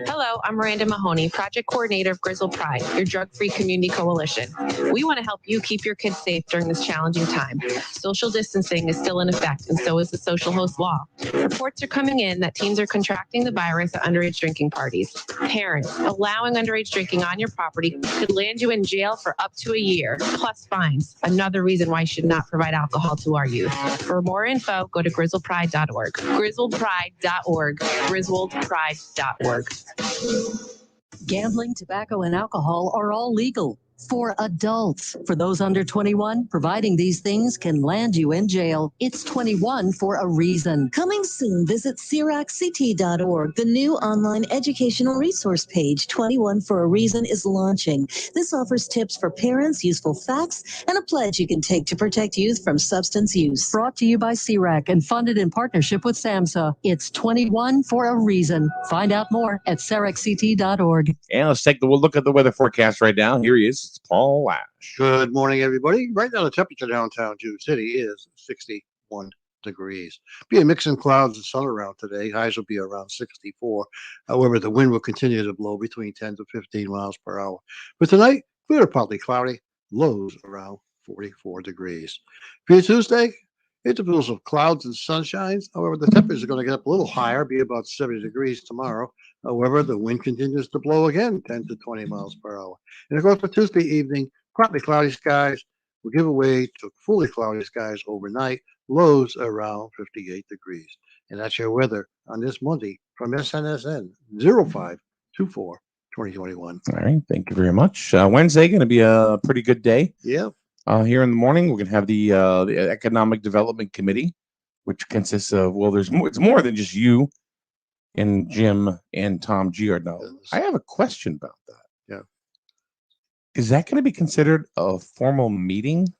Hello, I'm Miranda Mahoney, Project Coordinator of Griswold Pride, your drug-free community coalition. We want to help you keep your kids safe during this challenging time. Social distancing is still in effect, and so is the social host law. Reports are coming in that teens are contracting the virus at underage drinking parties. Parents, allowing underage drinking on your property could land you in jail for up to a year, plus fines. Another reason why you should not provide alcohol to our youth. For more info, go to griswoldpride.org. griswoldpride.org. griswoldpride.org. Gambling, tobacco, and alcohol are all legal for adults. For those under 21, providing these things can land you in jail. It's 21 for a reason. Coming soon, visit CIRACCT.org. The new online educational resource page, 21 for a Reason, is launching. This offers tips for parents, useful facts, and a pledge you can take to protect youth from substance use. Brought to you by CIRAC and funded in partnership with SAMHSA. It's 21 for a reason. Find out more at CIRACCT.org. And let's take a look at the weather forecast right now. Here he is. It's Paul Lash. Good morning, everybody. Right now, the temperature downtown June City is 61 degrees. Be a mix of clouds and sun around today. Highs will be around 64. However, the wind will continue to blow between 10 to 15 miles per hour. But tonight, clear to partly cloudy. Lows around 44 degrees. For Tuesday, intervals of clouds and sunshines. However, the temperatures are going to get up a little higher, be about 70 degrees tomorrow. However, the wind continues to blow again, 10 to 20 miles per hour. And of course, for Tuesday evening, partly cloudy skies will give way to fully cloudy skies overnight, lows around 58 degrees. And that's your weather on this Monday from SNSN 0524-2021. All right. Thank you very much. Wednesday going to be a pretty good day. Yeah. Here in the morning, we're going to have the Economic Development Committee, which consists of, well, it's more than just you and Jim and Tom Giordano. I have a question about that. Yeah. Is that going to be considered a formal meeting?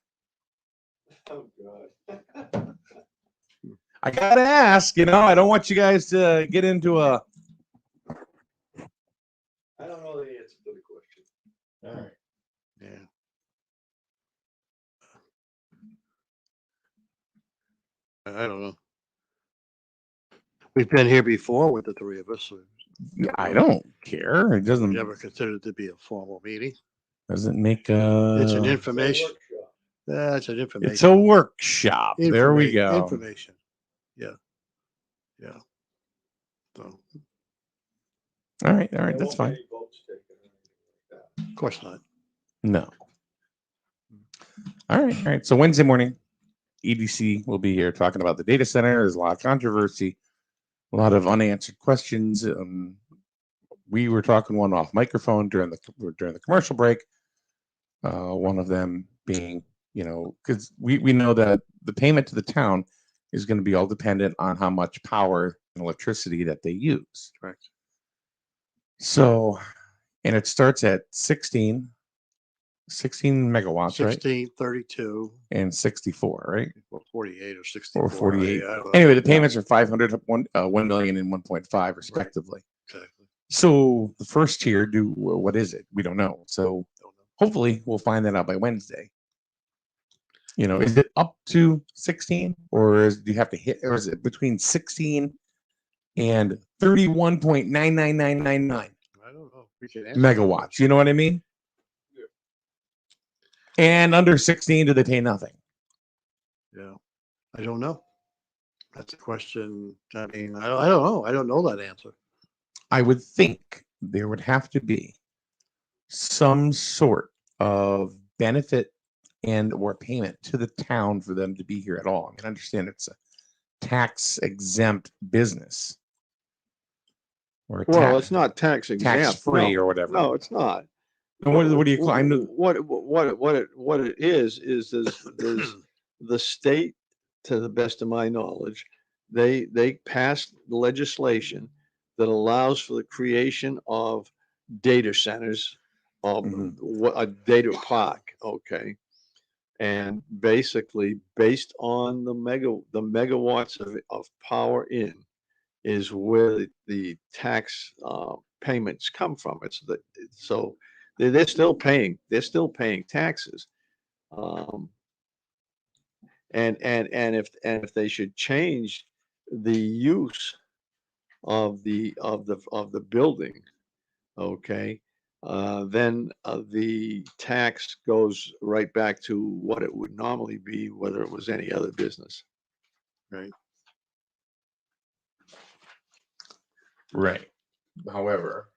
Oh, God. I got to ask, I don't want you guys to get into a... I don't know the answer to the question. All right. Yeah. I don't know. We've been here before with the three of us. So I don't care. It doesn't... never considered it to be a formal meeting. Doesn't make It's an information. It's an information. It's a workshop. There we go. Information. Yeah. Yeah. So. All right. That's fine. Of course not. No. All right. So Wednesday morning, EDC will be here talking about the data center. There's a lot of controversy, a lot of unanswered questions. We were talking one off microphone during the commercial break. One of them being, because we know that the payment to the town is going to be all dependent on how much power and electricity that they use. Correct. So, and it starts at 16 megawatts, 16, right? 32. And 64, right? Well, 48 or 64. Or 48. Yeah, anyway, the payments are 500, 1 million, and 1.5 respectively. Right. Exactly. So the first tier, what is it? We don't know. So hopefully we'll find that out by Wednesday. Is it up to 16, or do you have to hit, or is it between 16 and 31.99999? I don't know. Megawatts. You know what I mean? Yeah. And under 16, do they pay nothing? Yeah, I don't know. That's a question. I mean, I don't know. I don't know that answer. I would think there would have to be some sort of benefit and or payment to the town for them to be here at all. I mean, I understand it's a tax exempt business. Well, it's not tax exempt. Tax free or whatever. No, it's not. And what do you call? I know What it is there's the state, to the best of my knowledge, they passed legislation that allows for the creation of data centers, of a data park, okay? And basically, based on the megawatts of power in, is where the tax payments come from. So they're still paying taxes. And if they should change the use of the building, okay, then the tax goes right back to what it would normally be, whether it was any other business. Right. Right. However,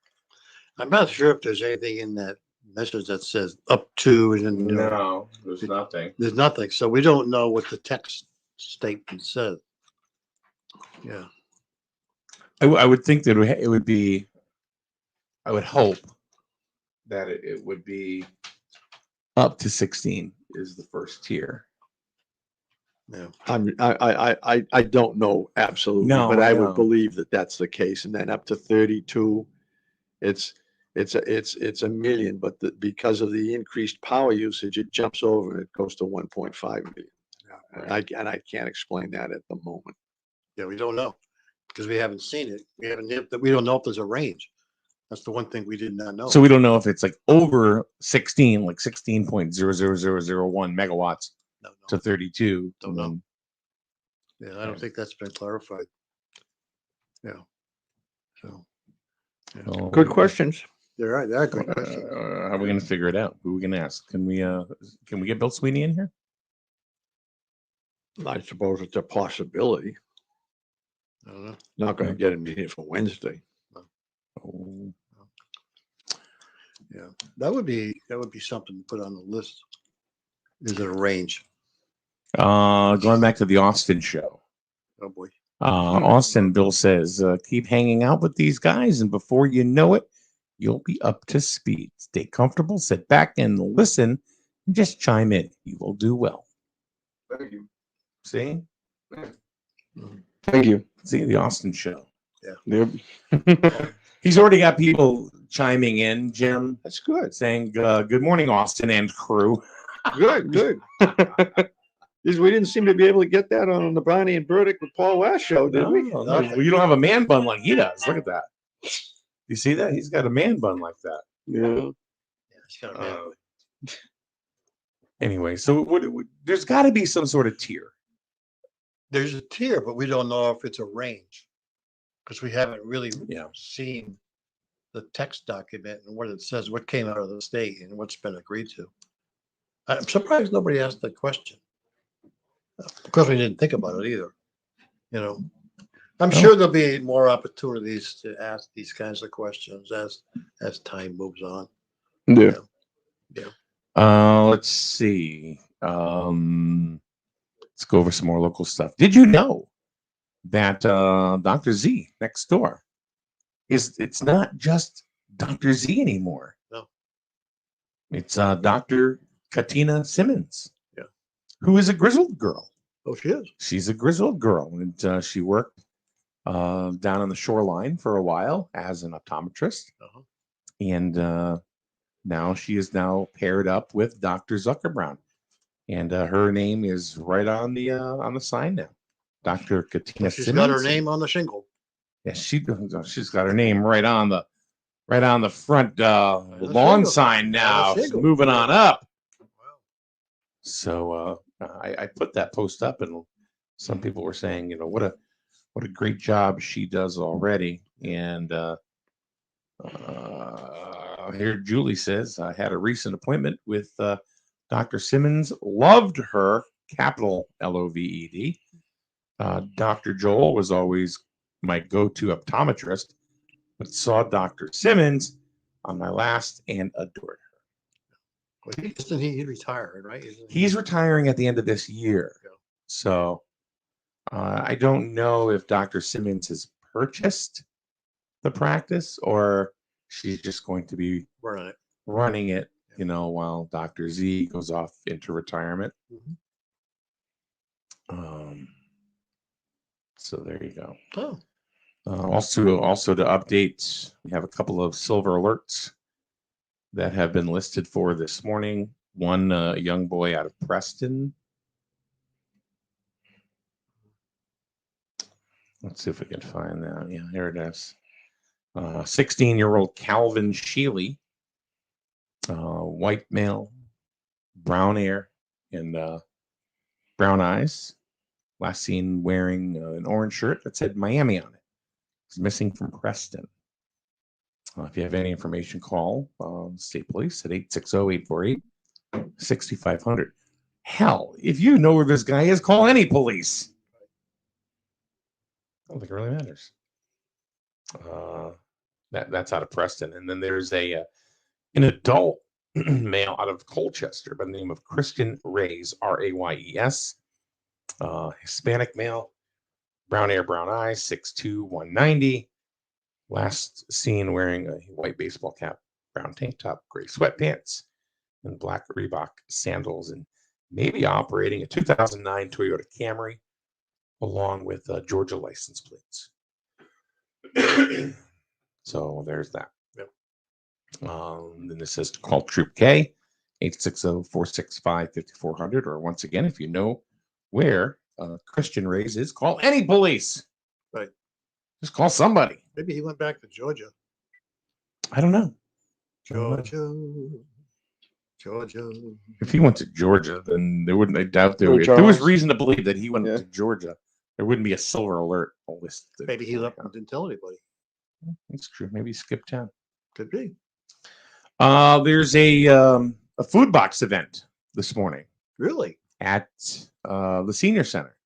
I'm not sure if there's anything in that message that says up to, and then no, there's nothing. There's nothing. So we don't know what the text statement says. Yeah. I would think that it would be. I would hope that it would be up to 16 is the first tier. Yeah. I don't know absolutely, No, but I I know. would believe that that's the case. And then up to 32, it's a million, but because of the increased power usage, it jumps over and it goes to 1.5 million. Right. And I can't explain that at the moment. Yeah, we don't know because we haven't seen it. We don't know if there's a range. That's the one thing we did not know. So we don't know if it's like over 16, like 16.00001 megawatts to 32. Don't know. Yeah, I don't think that's been clarified. Yeah. So. Yeah. Good questions. They're right. They're good questions. How are we going to figure it out? Who are we going to ask? Can we get Bill Sweeney in here? I suppose it's a possibility. I don't know. Not going to get him here for Wednesday. Oh. Yeah, that would be something to put on the list. Is it a range? Going back to the Austin show. Oh boy. Austin, Bill says, keep hanging out with these guys, and before you know it, you'll be up to speed. Stay comfortable, sit back and listen, and just chime in. You will do well. Thank you. See? Thank you. See, the Austin show. Yeah. Yep. He's already got people chiming in, Jim. That's good. Saying, good morning, Austin and crew. Good. We didn't seem to be able to get that on the Bonnie and Burdick with Paul West show, did we? No, well, you don't have a man bun like he does. Look at that. You see that? He's got a man bun like that. Yeah. It's got a man bun. Anyway, so there's got to be some sort of tier. There's a tier, but we don't know if it's a range because we haven't really seen the text document and what it says, what came out of the state and what's been agreed to. I'm surprised nobody asked that question. Of course, we didn't think about it either. You know, I'm sure there'll be more opportunities to ask these kinds of questions as time moves on. Yeah. Let's see. Let's go over some more local stuff. Did you know that Dr. Z next door it's not just Dr. Z anymore? No. It's Dr. Katina Simmons. Yeah. Who is a grizzled girl. Oh, she is. She's a grizzled girl, and she worked down on the shoreline for a while as an optometrist, and now she is now paired up with Dr. Zuckerbrown, and her name is right on the sign now, Dr. Katina She's Simmons. got her name on the shingle. Yes, she's got her name right on the front lawn sign now. She's moving on up. So I put that post up, and some people were saying, you know, what a great job she does already. And here Julie says, I had a recent appointment with Dr. Simmons. Loved her, capital Loved. Dr. Joel was always my go-to optometrist, but saw Dr. Simmons on my last and adored her. Well, isn't he retired, right? He's retiring at the end of this year. So I don't know if Dr. Simmons has purchased the practice or she's just going to be running it, you know, while Dr. Z goes off into retirement. So there you go. Oh. Also to update, we have a couple of silver alerts that have been listed for this morning. One young boy out of Preston. Let's see if we can find that. Yeah, here it is. 16-year-old Calvin Sheely, white male, brown hair, and brown eyes. Last seen wearing an orange shirt that said Miami on it. He's missing from Preston. If you have any information, call state police at 860-848-6500. Hell, if you know where this guy is, call any police. I don't think it really matters. That's out of Preston. And then there's an adult male out of Colchester by the name of Christian Reyes, R-A-Y-E-S. Hispanic male, brown hair, brown eyes, 6'2", 190. Last seen wearing a white baseball cap, brown tank top, gray sweatpants, and black Reebok sandals, and maybe operating a 2009 Toyota Camry along with Georgia license plates. So there's that. Yep. Then this says to call Troop K, 860-465-5400, or once again, if you know where Christian Reyes is, call any police. Right. Just call somebody. Maybe he went back to Georgia. I don't know. Georgia. If he went to Georgia, then there wouldn't. I doubt there. If there was reason to believe that he went to Georgia, there wouldn't be a silver alert listed. Maybe he left and didn't tell anybody. That's true. Maybe he skipped town. Could be. There's a food box event this morning. Really? At the senior center.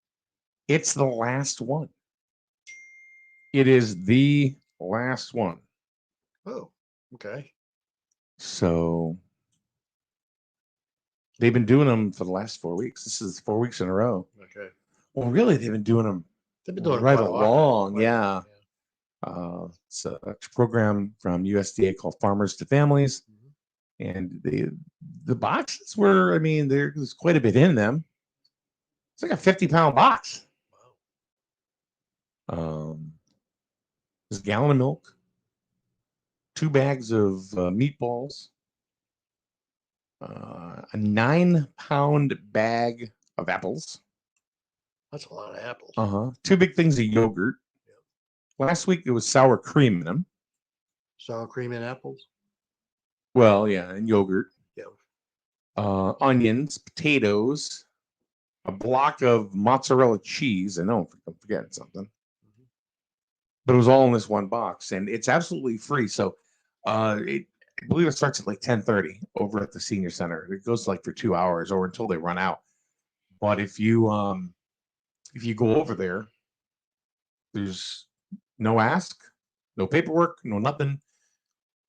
It's the last one. It is the last one. Oh, okay. So they've been doing them for the last 4 weeks. This is 4 weeks in a row. Okay. Well, really, they've been doing them. They've been doing right quite a lot. along. Yeah. It's a program from USDA called Farmers to Families, and the boxes were. I mean, there's quite a bit in them. It's like a 50-pound box. There's a gallon of milk, 2 bags of meatballs, a 9-pound bag of apples. That's a lot of apples. 2 big things of yogurt. Yep. Last week it was sour cream in them. Sour cream and apples? Well, yeah, and yogurt. Yeah. Onions, potatoes, a block of mozzarella cheese. I know I'm forgetting something. But it was all in this one box, and it's absolutely free. So I believe it starts at like 10:30 over at the senior center. It goes like for 2 hours or until they run out. But if you go over there, there's no ask, no paperwork, no nothing.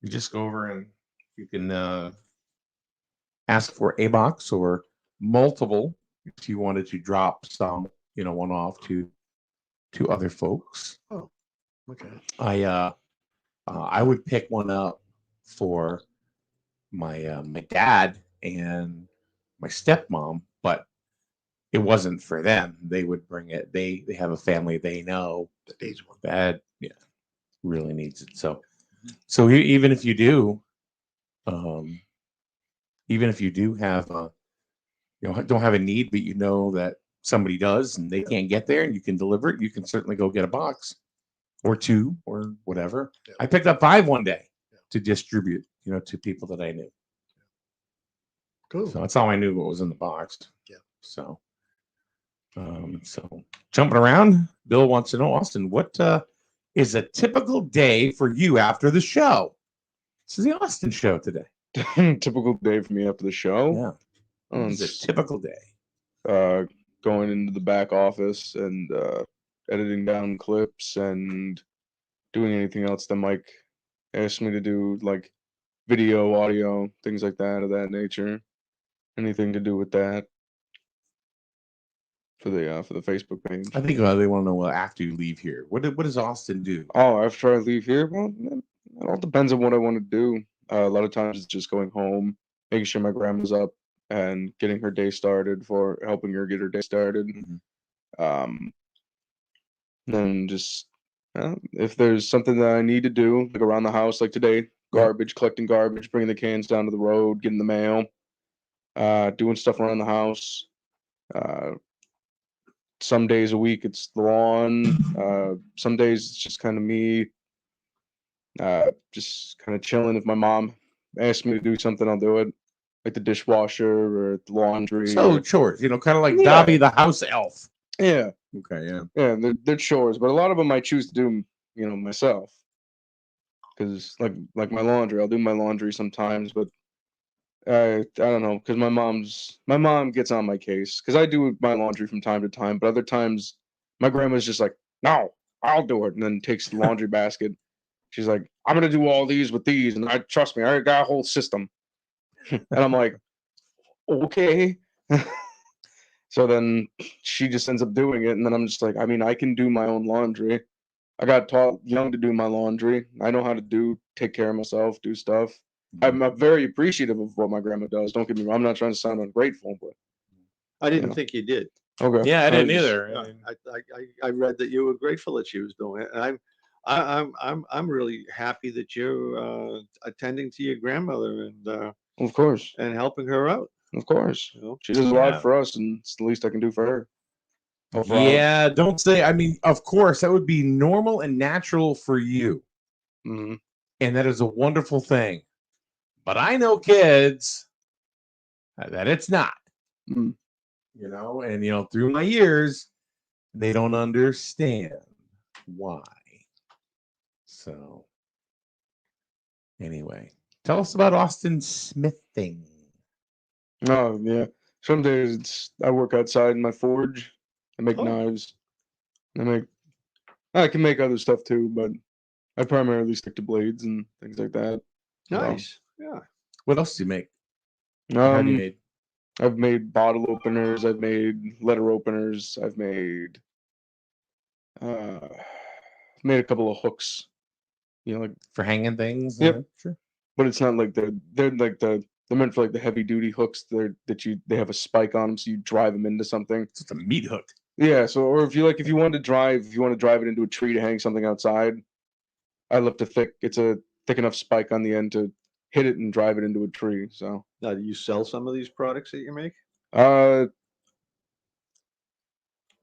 You just go over and you can ask for a box or multiple if you wanted to drop some, one off to other folks. Oh. Okay. I would pick one up for my my dad and my stepmom, but it wasn't for them. They would bring it. They have a family they know that needs one. That really needs it. So even if you do, have don't have a need, but you know that somebody does and they can't get there and you can deliver it, you can certainly go get a box. Or 2 or whatever. Yeah. I picked up 5 one day to distribute, to people that I knew. Cool. So that's how I knew what was in the box. Yeah. So jumping around, Bill wants to know, Austin, what is a typical day for you after the show? This is the Austin show today. Typical day for me after the show? Yeah. It's a typical day. Going into the back office and editing down clips and doing anything else that Mike asked me to do, like video, audio, things like that of that nature. Anything to do with that for the Facebook page. I think they want to know after you leave here. What does Austin do? Oh, after I leave here, well, it all depends on what I want to do. A lot of times it's just going home, making sure my grandma's up and getting her day started, for helping her get her day started. Mm-hmm. Then just If there's something that I need to do, like around the house, like today, garbage, collecting garbage, bringing the cans down to the road, getting the mail, doing stuff around the house. Some days a week it's the lawn. Some days it's just kind of me, just kind of chilling. If my mom asks me to do something, I'll do it, like the dishwasher or the laundry. So chores, kind of like Yeah. Dobby the house elf. Yeah. Okay, yeah. Yeah, they're chores, but a lot of them I choose to do, myself. Because like my laundry, I'll do my laundry sometimes, but I don't know, because my mom gets on my case because I do my laundry from time to time, but other times my grandma's just like, no, I'll do it, and then takes the laundry basket. She's like, I'm gonna do all these with these, and trust me, I got a whole system. And I'm like, okay. So then she just ends up doing it, and then I'm just like, I mean, I can do my own laundry. I got taught young to do my laundry. I know how to take care of myself, do stuff. I'm very appreciative of what my grandma does. Don't get me wrong. I'm not trying to sound ungrateful, but I didn't think you did. Okay. Yeah, I didn't just- either. I read that you were grateful that she was doing it, and I'm really happy that you're attending to your grandmother Of course. and helping her out. Of course. You know? She does a lot for us, and it's the least I can do for her. Yeah, don't say. I mean, of course, that would be normal and natural for you, Mm-hmm. and that is a wonderful thing. But I know kids that it's not. Mm. And through my years, they don't understand why. So, anyway, tell us about Austin smithing. Oh yeah. Some days I work outside in my forge. I make knives. I can make other stuff too, but I primarily stick to blades and things like that. Nice. Yeah. What else do you make? How do you make? I've made bottle openers. I've made letter openers. I've made a couple of hooks. Like for hanging things. Yep. Sure. But it's not like they're like they're meant for like the heavy duty hooks. They have a spike on them, so you drive them into something. It's just a meat hook. Yeah. So, or if you want to drive it into a tree to hang something outside, I lift it's a thick enough spike on the end to hit it and drive it into a tree. So now, do you sell some of these products that you make?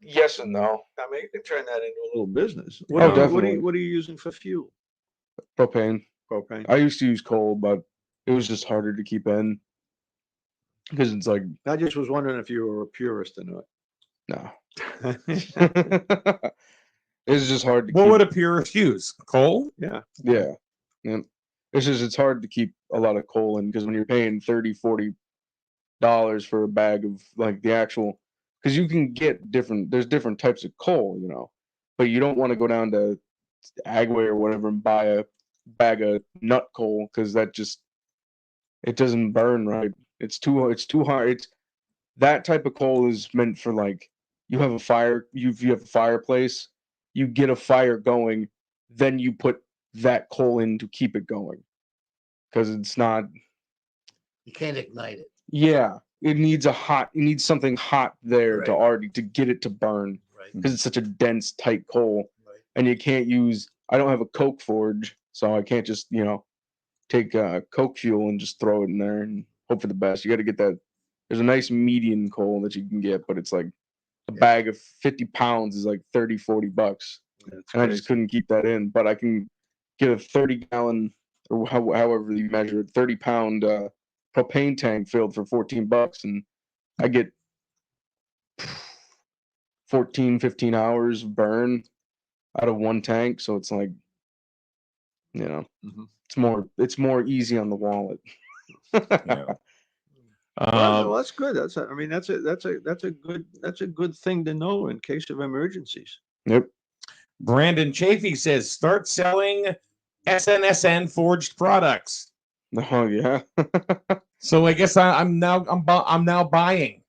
Yes and no. I mean, you can turn that into a little business. Definitely. What are you using for fuel? Propane. Propane. I used to use coal, but it was just harder to keep in because it's like. I just was wondering if you were a purist or not. No. It's just hard to What would a purist use? Coal? Yeah. Yeah. It's hard to keep a lot of coal in because when you're paying $30-$40 for a bag of like the actual, because you can get there's different types of coal, but you don't want to go down to Agway or whatever and buy a bag of nut coal because it doesn't burn right. It's too hard. That type of coal is meant for like you have a fireplace, you get a fire going, then you put that coal in to keep it going because it's not. You can't ignite it. Yeah, it needs something hot there Right. to get it to burn Right. because it's such a dense, tight coal, and you can't use. I don't have a coke forge, so I can't just take coke fuel and just throw it in there and hope for the best. You got to get that. There's a nice median coal that you can get, but it's like a bag of 50 pounds is like $30-$40, and I just couldn't keep that in. But I can get a 30-gallon or however you measure it, 30-pound propane tank filled for $14, and I get 14-15 hours burn out of one tank. So it's like, it's more easy on the wallet. Well, that's good. That's a good thing to know in case of emergencies. Yep. Brandon Chafee says start selling SNSN forged products. Oh yeah. So I guess I'm now buying.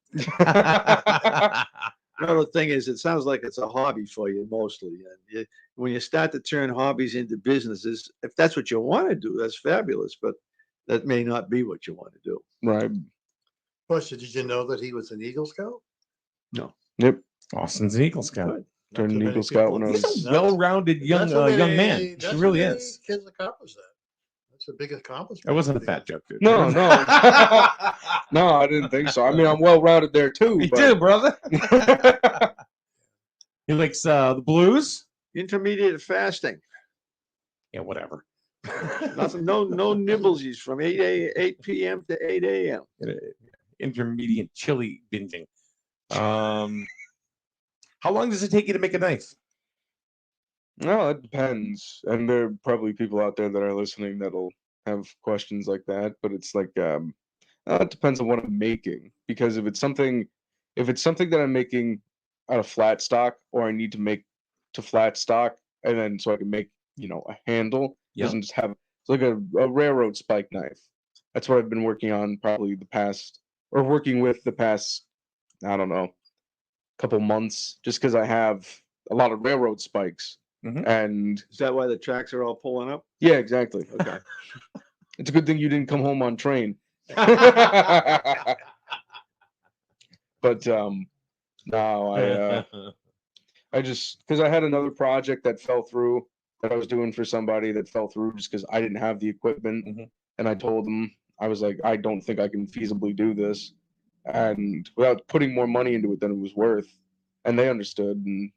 The thing is, it sounds like it's a hobby for you mostly. And when you start to turn hobbies into businesses, if that's what you want to do, that's fabulous. But that may not be what you want to do. Right. Question: did you know that he was an Eagle Scout? No. Yep. Austin's an Eagle Scout. Good. turned too an many Eagle Scout when I people- was. He's a well-rounded young young man. He That's really how many is. Kids accomplish that. That's a big accomplishment. That wasn't a fat joke, dude. No, no, no, I didn't think so. I mean, I'm well-rounded there too. You but... do, brother. He likes the blues. Intermediate fasting. Yeah, whatever. Nothing. No nibblesies from 8 p.m. to 8 a.m. Intermediate chili binging. How long does it take you to make a knife? No, it depends. And there are probably people out there that are listening that'll have questions like that. But it's like, it depends on what I'm making. Because if it's something that I'm making out of flat stock, or I need to make to flat stock, and then so I can make, a handle, doesn't just have, it's like a railroad spike knife. That's what I've been working on probably working with the past, I don't know, couple months, just because I have a lot of railroad spikes. And is that why the tracks are all pulling up? Yeah, exactly. Okay. It's a good thing you didn't come home on train. But no, I just, because I had another project that fell through that I was doing for somebody that fell through just because I didn't have the equipment. And I told them, I was like, I don't think I can feasibly do this. And without putting more money into it than it was worth. And they understood, and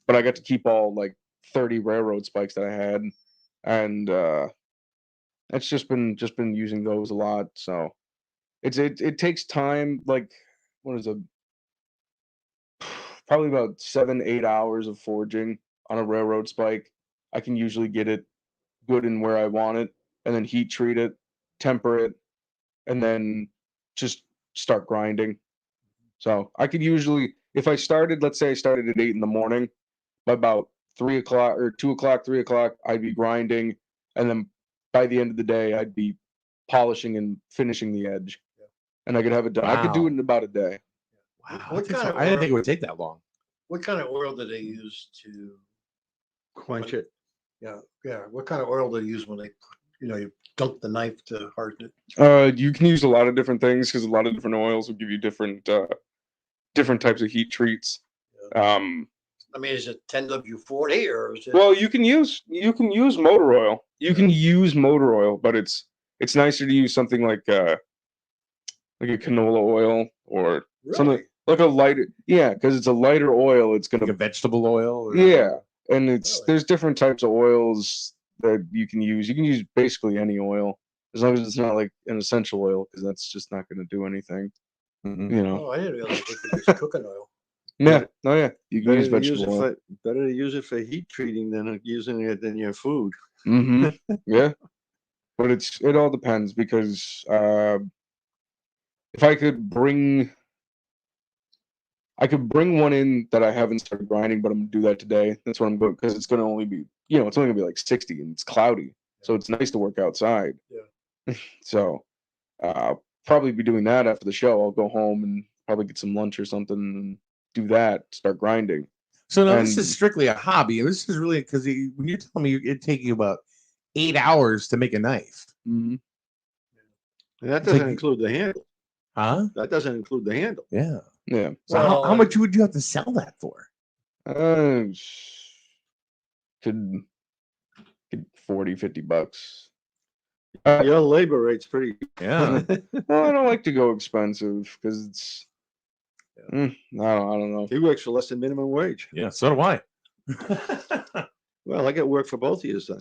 but I got to keep all like 30 railroad spikes that I had. And it's just been using those a lot. So it takes time, like, what is it? Probably about 7-8 hours of forging on a railroad spike. I can usually get it good and where I want it, and then heat treat it, temper it, and then just start grinding. So I could usually, if I started, let's say I started at 8 in the morning, by about 3 o'clock or 2 o'clock, 3 o'clock, I'd be grinding, and then by the end of the day, I'd be polishing and finishing the edge, and I could have it done. I could do Wow. it in about a day. Wow, What kind of I didn't oil- think it would take that long. What kind of oil do they use to Quench it. Yeah, yeah. What kind of oil do they use when they, you dunk the knife to harden it? You can use a lot of different things because a lot of different oils will give you different types of heat treats. I mean, is it 10W40 or is it? Well, you can use motor oil. You can use motor oil, but it's nicer to use something like a canola oil or something like a lighter. Yeah, because it's a lighter oil. It's gonna like a vegetable oil. Or... Yeah, and there's different types of oils that you can use. You can use basically any oil as long as it's not like an essential oil, because that's just not going to do anything. Oh, I didn't realize they could use cooking oil. Yeah, oh yeah, you can Better use to use vegetable oil. better to use it for heat treating than using it in your food. Yeah, but it all depends, because if I could bring one in that I haven't started grinding, but I'm gonna do that today. That's what I'm going, because it's gonna only be it's only gonna be like 60 and it's cloudy, so it's nice to work outside. Yeah. So probably be doing that after the show. I'll go home and probably get some lunch or something and do that, start grinding. So now this is strictly a hobby. This is really, because when you tell me it'd take you about 8 hours to make a knife. And that doesn't include the handle. Huh? That doesn't include the handle. Yeah. Yeah. So how much would you have to sell that for? Could get $40-$50. Your labor rate's pretty. Yeah. Well, I don't like to go expensive because it's. I don't know. He works for less than minimum wage. Yeah, so do I. Well, I get work for both of you, son.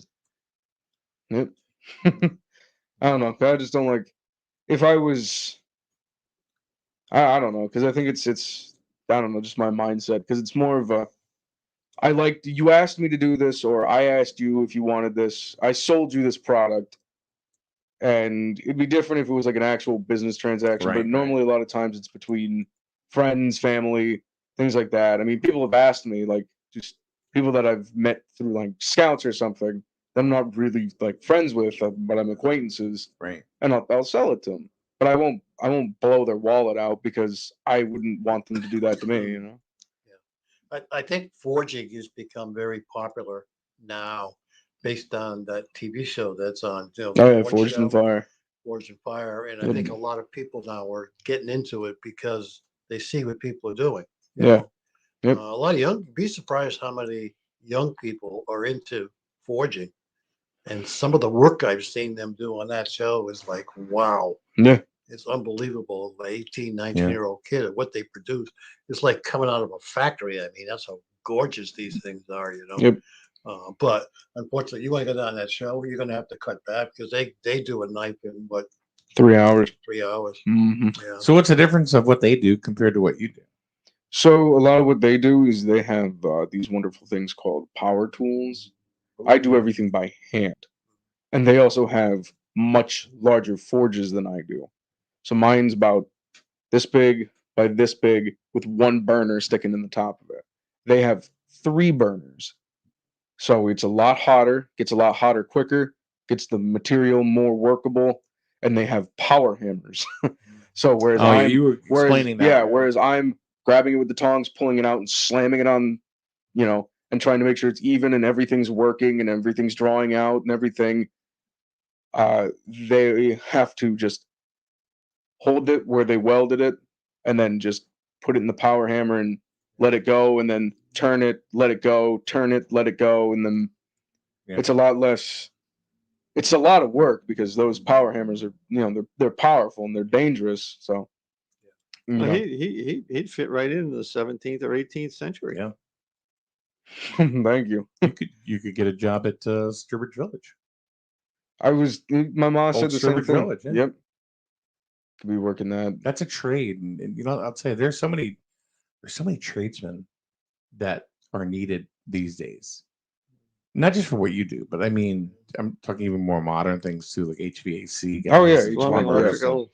Yep. I don't know. I just don't like. If I was. I don't know, because I think it's I don't know, just my mindset, because it's more of a. I liked, you asked me to do this, or I asked you if you wanted this. I sold you this product. And it'd be different if it was like an actual business transaction, but normally a lot of times it's between friends, family, things like that. I mean, people have asked me, like, just people that I've met through like scouts or something that I'm not really like friends with, but I'm acquaintances. Right. And I'll sell it to them, but I won't blow their wallet out, because I wouldn't want them to do that to me, Yeah. I think forging has become very popular now, based on that TV show that's on. Oh yeah, Forged in Fire. Forged in Fire, and I think a lot of people now are getting into it because they see what people are doing. Yeah. Yep. A lot of young. Be surprised how many young people are into forging, and some of the work I've seen them do on that show is like, wow. Yeah. It's unbelievable. The 18, 19-year-old kid, what they produce, it's like coming out of a factory. I mean, that's how gorgeous these things are, you know. Yep. But unfortunately, you want to go down that show, you're going to have to cut back because they do a knife in what 3 hours. 3 hours. Mm-hmm. Yeah. So what's the difference of what they do compared to what you do? So a lot of what they do is they have these wonderful things called power tools. I do everything by hand, and they also have much larger forges than I do. So mine's about this big by this big with one burner sticking in the top of it. They have 3 burners. So it's a lot hotter, gets a lot hotter quicker, gets the material more workable, and they have power hammers. So whereas you were explaining that. whereas I'm grabbing it with the tongs, pulling it out and slamming it on, and trying to make sure it's even and everything's working and everything's drawing out and everything. They have to just hold it where they welded it and then just put it in the power hammer and let it go and then turn it, let it go, turn it, let it go, and then it's a lot less. It's a lot of work because those power hammers are, they're powerful and they're dangerous. So, he'd fit right into the 17th or 18th century. Yeah. Thank you. You could get a job at Sturbridge Village. My mom said the same Sturbridge thing. Village, yeah. Yep. Could be working that. That's a trade, and I'll tell you, there's so many tradesmen that are needed these days. Not just for what you do, but I mean, I'm talking even more modern things too, like HVAC guys. Oh, yeah, Plumbing, plumbers. electrical,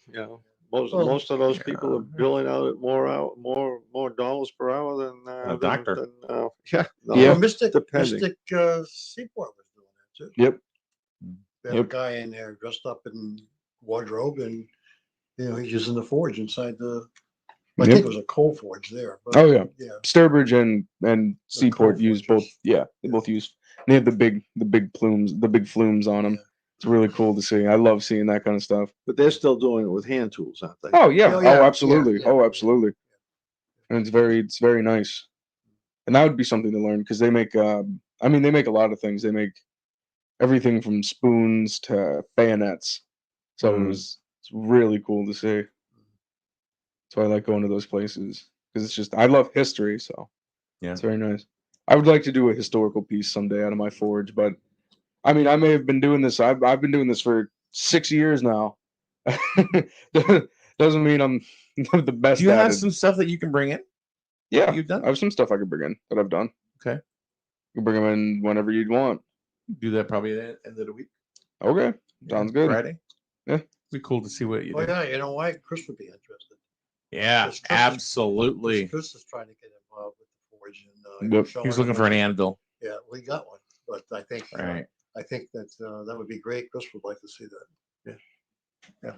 most of those people are billing out at more dollars per hour than doctor. Mystic depending. Seaport was doing that too. Yep. They have a guy in there dressed up in wardrobe, and he's using the forge inside the. I think it was a coal forge there. But, yeah. Sturbridge and Seaport use both. Yeah, they both use. They have the big plumes, the big flumes on them. It's really cool to see. I love seeing that kind of stuff. But they're still doing it with hand tools, aren't they? Oh yeah. Oh, absolutely. Yeah. Oh, absolutely. And it's very nice. And that would be something to learn because they make. They make a lot of things. They make everything from spoons to bayonets. So it's really cool to see. So I like going to those places because it's just I love history. So it's very nice. I would like to do a historical piece someday out of my forge, but I mean I may have been doing this. I've been doing this for 6 years now. Doesn't mean I'm the best. Do you at have it. some stuff that you can bring in? Yeah, you've done. I have some stuff I could bring in that I've done. Okay, you can bring them in whenever you'd want. Do that probably at the end of the week. Okay, sounds good. Friday. Yeah, be cool to see what you do. Oh yeah, you know why? Chris would be interested. Yeah, absolutely. Chris is trying to get involved with the forge, and he's looking for an anvil. Yeah, we got one, but I think I think that that would be great. Chris would like to see that. Yeah.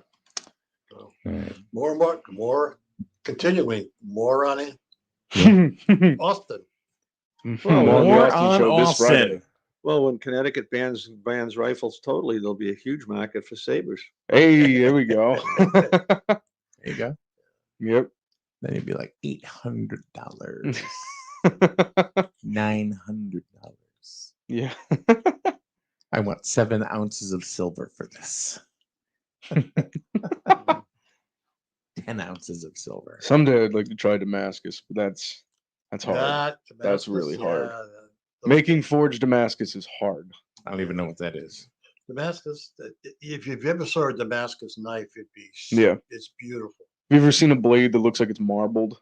So more continuing more on it. Austin. Well, more on Austin. Well, when Connecticut bans rifles totally, there'll be a huge market for sabers. Hey, there we go. There you go. Yep. Then it'd be like $800, $900. Yeah. I want 7 ounces of silver for this. 10 ounces of silver. Someday I'd like to try Damascus, but that's hard. That's really hard. Making forged Damascus is hard. I don't even know what that is. Damascus. If you've ever saw a Damascus knife, it's beautiful. Have you ever seen a blade that looks like it's marbled?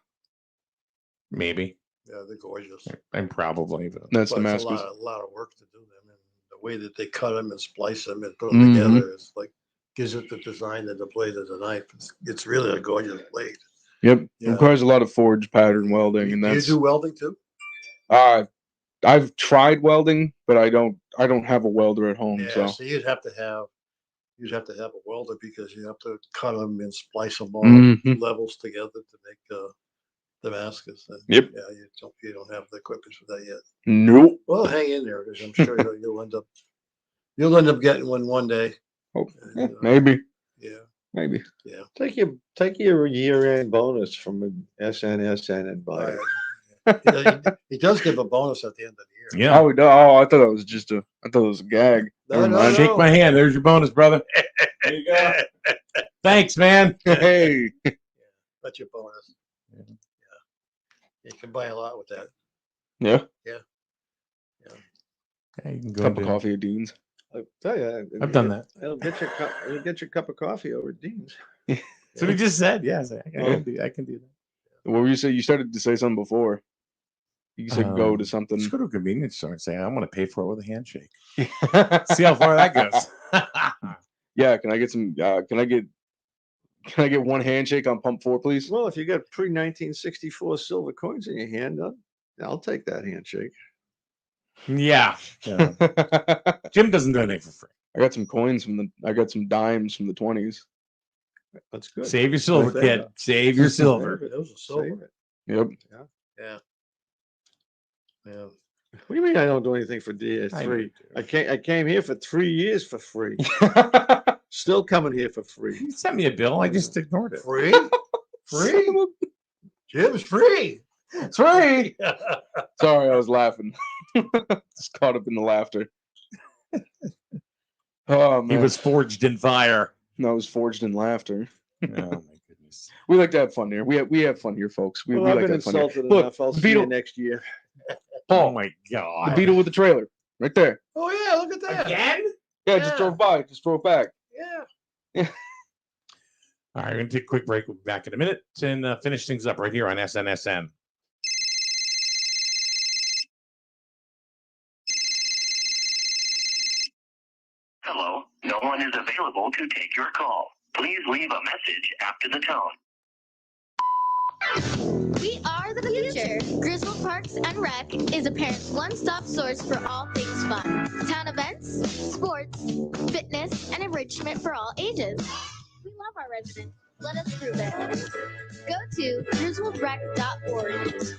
Maybe. Yeah, they're gorgeous. And probably. That's Damascus. It's a lot of work to do them, and the way that they cut them and splice them and put them together is like gives it the design and the blade of the knife. It's really a gorgeous blade. Yep, it requires a lot of forge pattern welding, and that's. Do you do welding too? I've tried welding, but I don't have a welder at home. Yeah, so you'd have to have a welder because you have to cut them and splice them all levels together to make Damascus. And, yep. Yeah, you don't have the equipment for that yet. Nope. Well, hang in there because I'm sure you'll end up getting one day. Oh, maybe. Yeah. Maybe. Yeah. Take your year-end bonus from an SNSN and buy it. He does give a bonus at the end of the year. Yeah. Oh, no. Oh, I thought it was just a. I thought it was a gag. No, Never no, mind. no. Shake my hand. There's your bonus, brother. There you go. Thanks, man. Hey. That's your bonus. Yeah. You can buy a lot with that. Yeah. Yeah. Yeah, you can go Cup of into- coffee at Dean's. I'll tell you, I've done that. It'll get your cup of coffee over at Dean's. That's what he just said. Yes, I can do that. What were you saying? You started to say something before. You said go to something. Just go to a convenience store and say, I'm going to pay for it with a handshake. See how far that goes. Yeah. Can I get some? Can I get one handshake on pump 4, please? Well, if you got pre-1964 silver coins in your hand, I'll take that handshake. Yeah. Jim doesn't do anything for free. I got some coins I got some dimes from the 20s. That's good. Save your silver, Save kid. it. Save your silver. Those are silver. Yep. Yeah. Yeah. What do you mean I don't do anything for I free? do. I came here for 3 years for free. Still coming here for free. You sent me a bill. I just ignored it. Free? Free? Jim's free. It's free. Sorry, I was laughing. Just caught up in the laughter. Oh man. He was forged in fire. No, I was forged in laughter. Oh my goodness. We like to have fun here. We have fun here, folks. We Well, like I've to been have fun here. insulted Look, enough. I'll the see you Beetle, next year. Oh my God. the Beetle with the trailer, right there. Oh yeah, look at that. Again? Yeah, just drove by. Just drove back. Yeah. All right, we're going to take a quick break. We'll be back in a minute and finish things up right here on SNSN. Hello, no one is available to take your call. Please leave a message after the tone. We are the future. Griswold Parks and Rec is a parent's one-stop source for all things fun. Town events, sports, fitness, and enrichment for all ages. We love our residents. Let us prove it. Go to griswoldrec.org.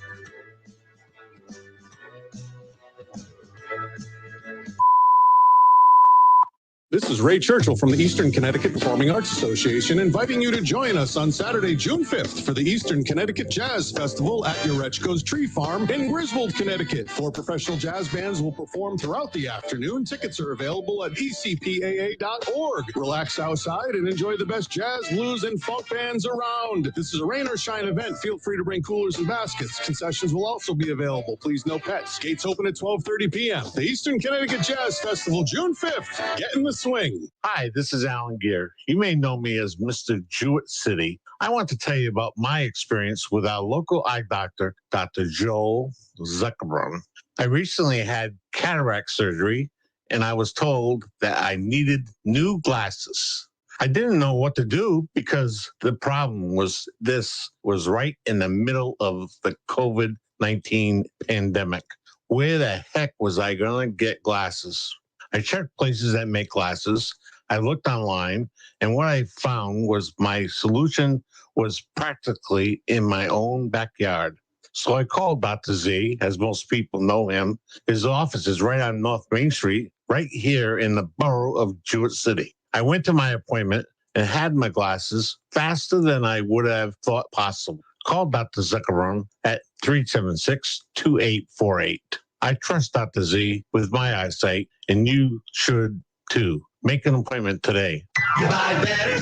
This is Ray Churchill from the Eastern Connecticut Performing Arts Association, inviting you to join us on Saturday, June 5th for the Eastern Connecticut Jazz Festival at Urechko's Tree Farm in Griswold, Connecticut. 4 professional jazz bands will perform throughout the afternoon. Tickets are available at ecpaa.org. Relax outside and enjoy the best jazz, blues, and funk bands around. This is a rain or shine event. Feel free to bring coolers and baskets. Concessions will also be available. Please no pets. Gates open at 12:30 p.m. The Eastern Connecticut Jazz Festival, June 5th. Get in the swing. Hi, this is Alan Gear. You may know me as Mr. Jewett City. I want to tell you about my experience with our local eye doctor, Dr. Joel Zuckerbrun. I recently had cataract surgery, and I was told that I needed new glasses. I didn't know what to do because the problem was this was right in the middle of the COVID-19 pandemic. Where the heck was I going to get glasses? I checked places that make glasses. I looked online, and what I found was my solution was practically in my own backyard. So I called Dr. Z, as most people know him. His office is right on North Main Street, right here in the borough of Jewett City. I went to my appointment and had my glasses faster than I would have thought possible. Call Dr. Zuckerbrun at 376-2848. I trust Dr. Z with my eyesight, and you should too. Make an appointment today. You buy better.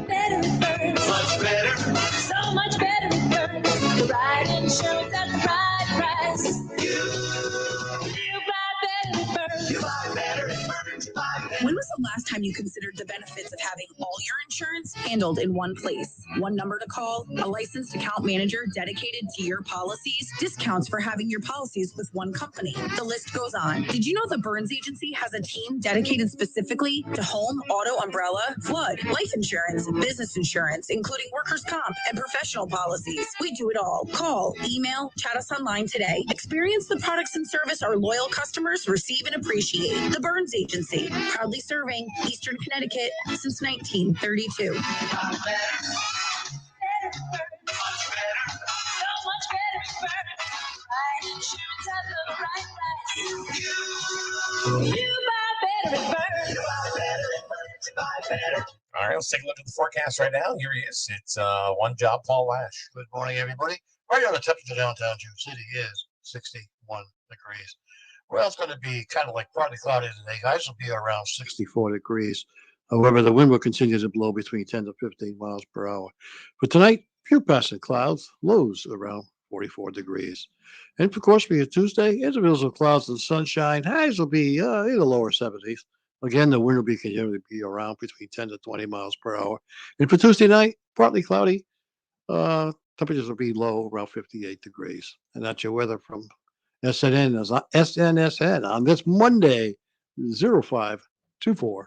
Better Burns. Much better. So much better Burns. The right insurance at the right price. You buy better Burns. You buy better Burns. When was the last time you considered the benefits of having all your insurance handled in one place? One number to call, a licensed account manager dedicated to your policies, discounts for having your policies with one company. The list goes on. Did you know the Burns Agency has a team dedicated specifically to home, auto, umbrella, flood, life insurance, business insurance, including workers' comp and professional policies? We do it all. Call, email, chat us online today. Experience the products and service our loyal customers receive and appreciate. The Burns Agency, proudly serving Eastern Connecticut since 1932. So much better Burns. Right insurance at the right price. You buy better Burns. You buy better Burns. You buy better. All right, let's take a look at the forecast right now. Here he is. It's one job, Paul Lash. Good morning, everybody. Right now, the temperature downtown June City is 61 degrees. Well, it's going to be kind of like partly cloudy today. Highs will be around 64 degrees. However, the wind will continue to blow between 10 to 15 miles per hour. For tonight, few passing clouds, lows around 44 degrees. And for course, for Tuesday, intervals of clouds and sunshine. Highs will be in the lower 70s. Again, the wind will be continuing to be around between 10 to 20 miles per hour. And for Tuesday night, partly cloudy. Temperatures will be low, around 58 degrees. And that's your weather from SNSN on this Monday, 05/24/2021.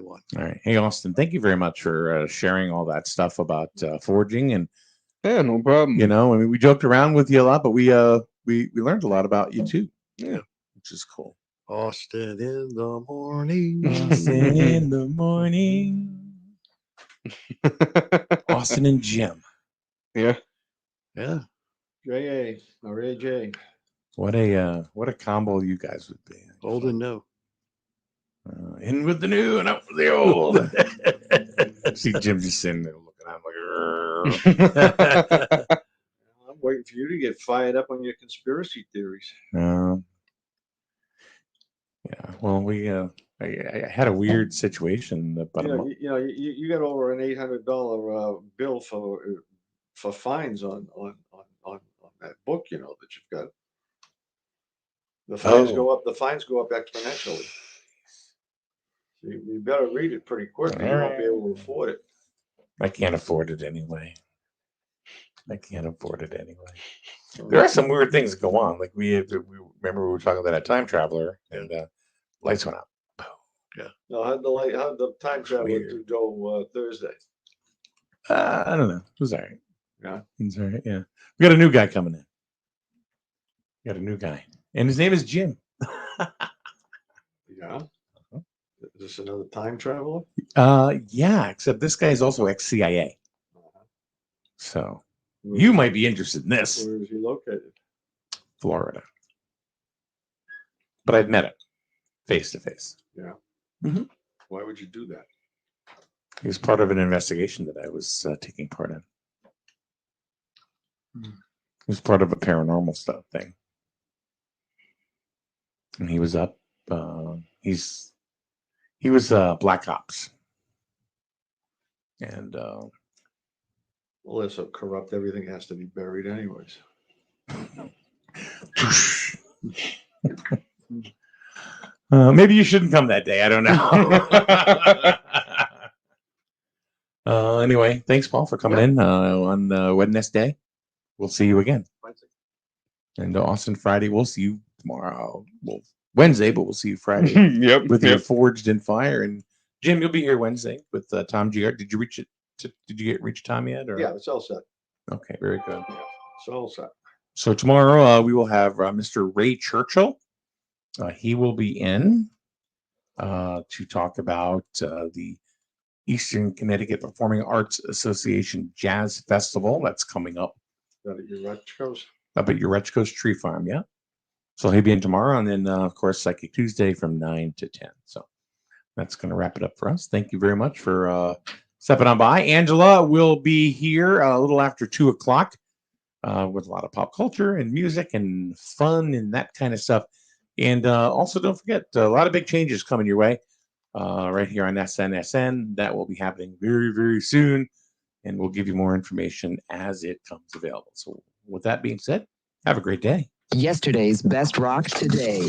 All right. Hey, Austin, thank you very much for sharing all that stuff about forging. And yeah, no problem. You know, I mean, we joked around with you a lot, but we learned a lot about you too. Yeah, which is cool. Austin in the morning. Austin in the morning. Austin and Jim. Yeah. Yeah. J.A. or A.J. What a combo you guys would be. Old and new. In with the new and out with the old. See Jim just sitting there looking at him like, I'm waiting for you to get fired up on your conspiracy theories. yeah. Well, I had a weird situation about a month. You got over an $800 bill for fines on that book. You know that you've got. The fines go up. The fines go up exponentially. So you better read it pretty quickly. You won't be able to afford it. I can't afford it anyway. There are some weird things that go on. Like we remember we were talking about that time traveler and lights went out. Yeah. No, how'd the time traveler go Thursday? I don't know. It was all right. Yeah. It was all right. Yeah. We got a new guy coming in. And his name is Jim. Yeah. Is this another time traveler? Yeah, except this guy is also ex-CIA. So you might be interested in this. Where is he located? Florida. But I've met him face to face. Yeah. Mm-hmm. Why would you do that? He was part of an investigation that I was taking part in. He was part of a paranormal stuff thing. And he was up. He was Black Ops. And well, that's so corrupt. Everything has to be buried, anyways. Maybe you shouldn't come that day. I don't know. Anyway, thanks, Paul, for coming in on Wednesday. We'll see you again. And Austin, Friday, we'll see you tomorrow. Well, Wednesday, but we'll see you Friday. With your Forged in Fire. And Jim, you'll be here Wednesday with Tom Giard. Did you reach Tom yet? Or? Yeah, it's all set. Okay, very good. Yeah, it's all set. So tomorrow we will have Mr. Ray Churchill. He will be in to talk about the Eastern Connecticut Performing Arts Association Jazz Festival that's coming up. Is that at Urechko's? Up at Urechko's Tree Farm, yeah. So he'll be in tomorrow, and then of course Psychic Tuesday from 9 to 10. So that's going to wrap it up for us. Thank you very much for stepping on by. Angela will be here a little after 2 o'clock with a lot of pop culture and music and fun and that kind of stuff. And also, don't forget, a lot of big changes coming your way right here on SNSN. That will be happening very, very soon. And we'll give you more information as it comes available. So with that being said, have a great day. Yesterday's best rock today.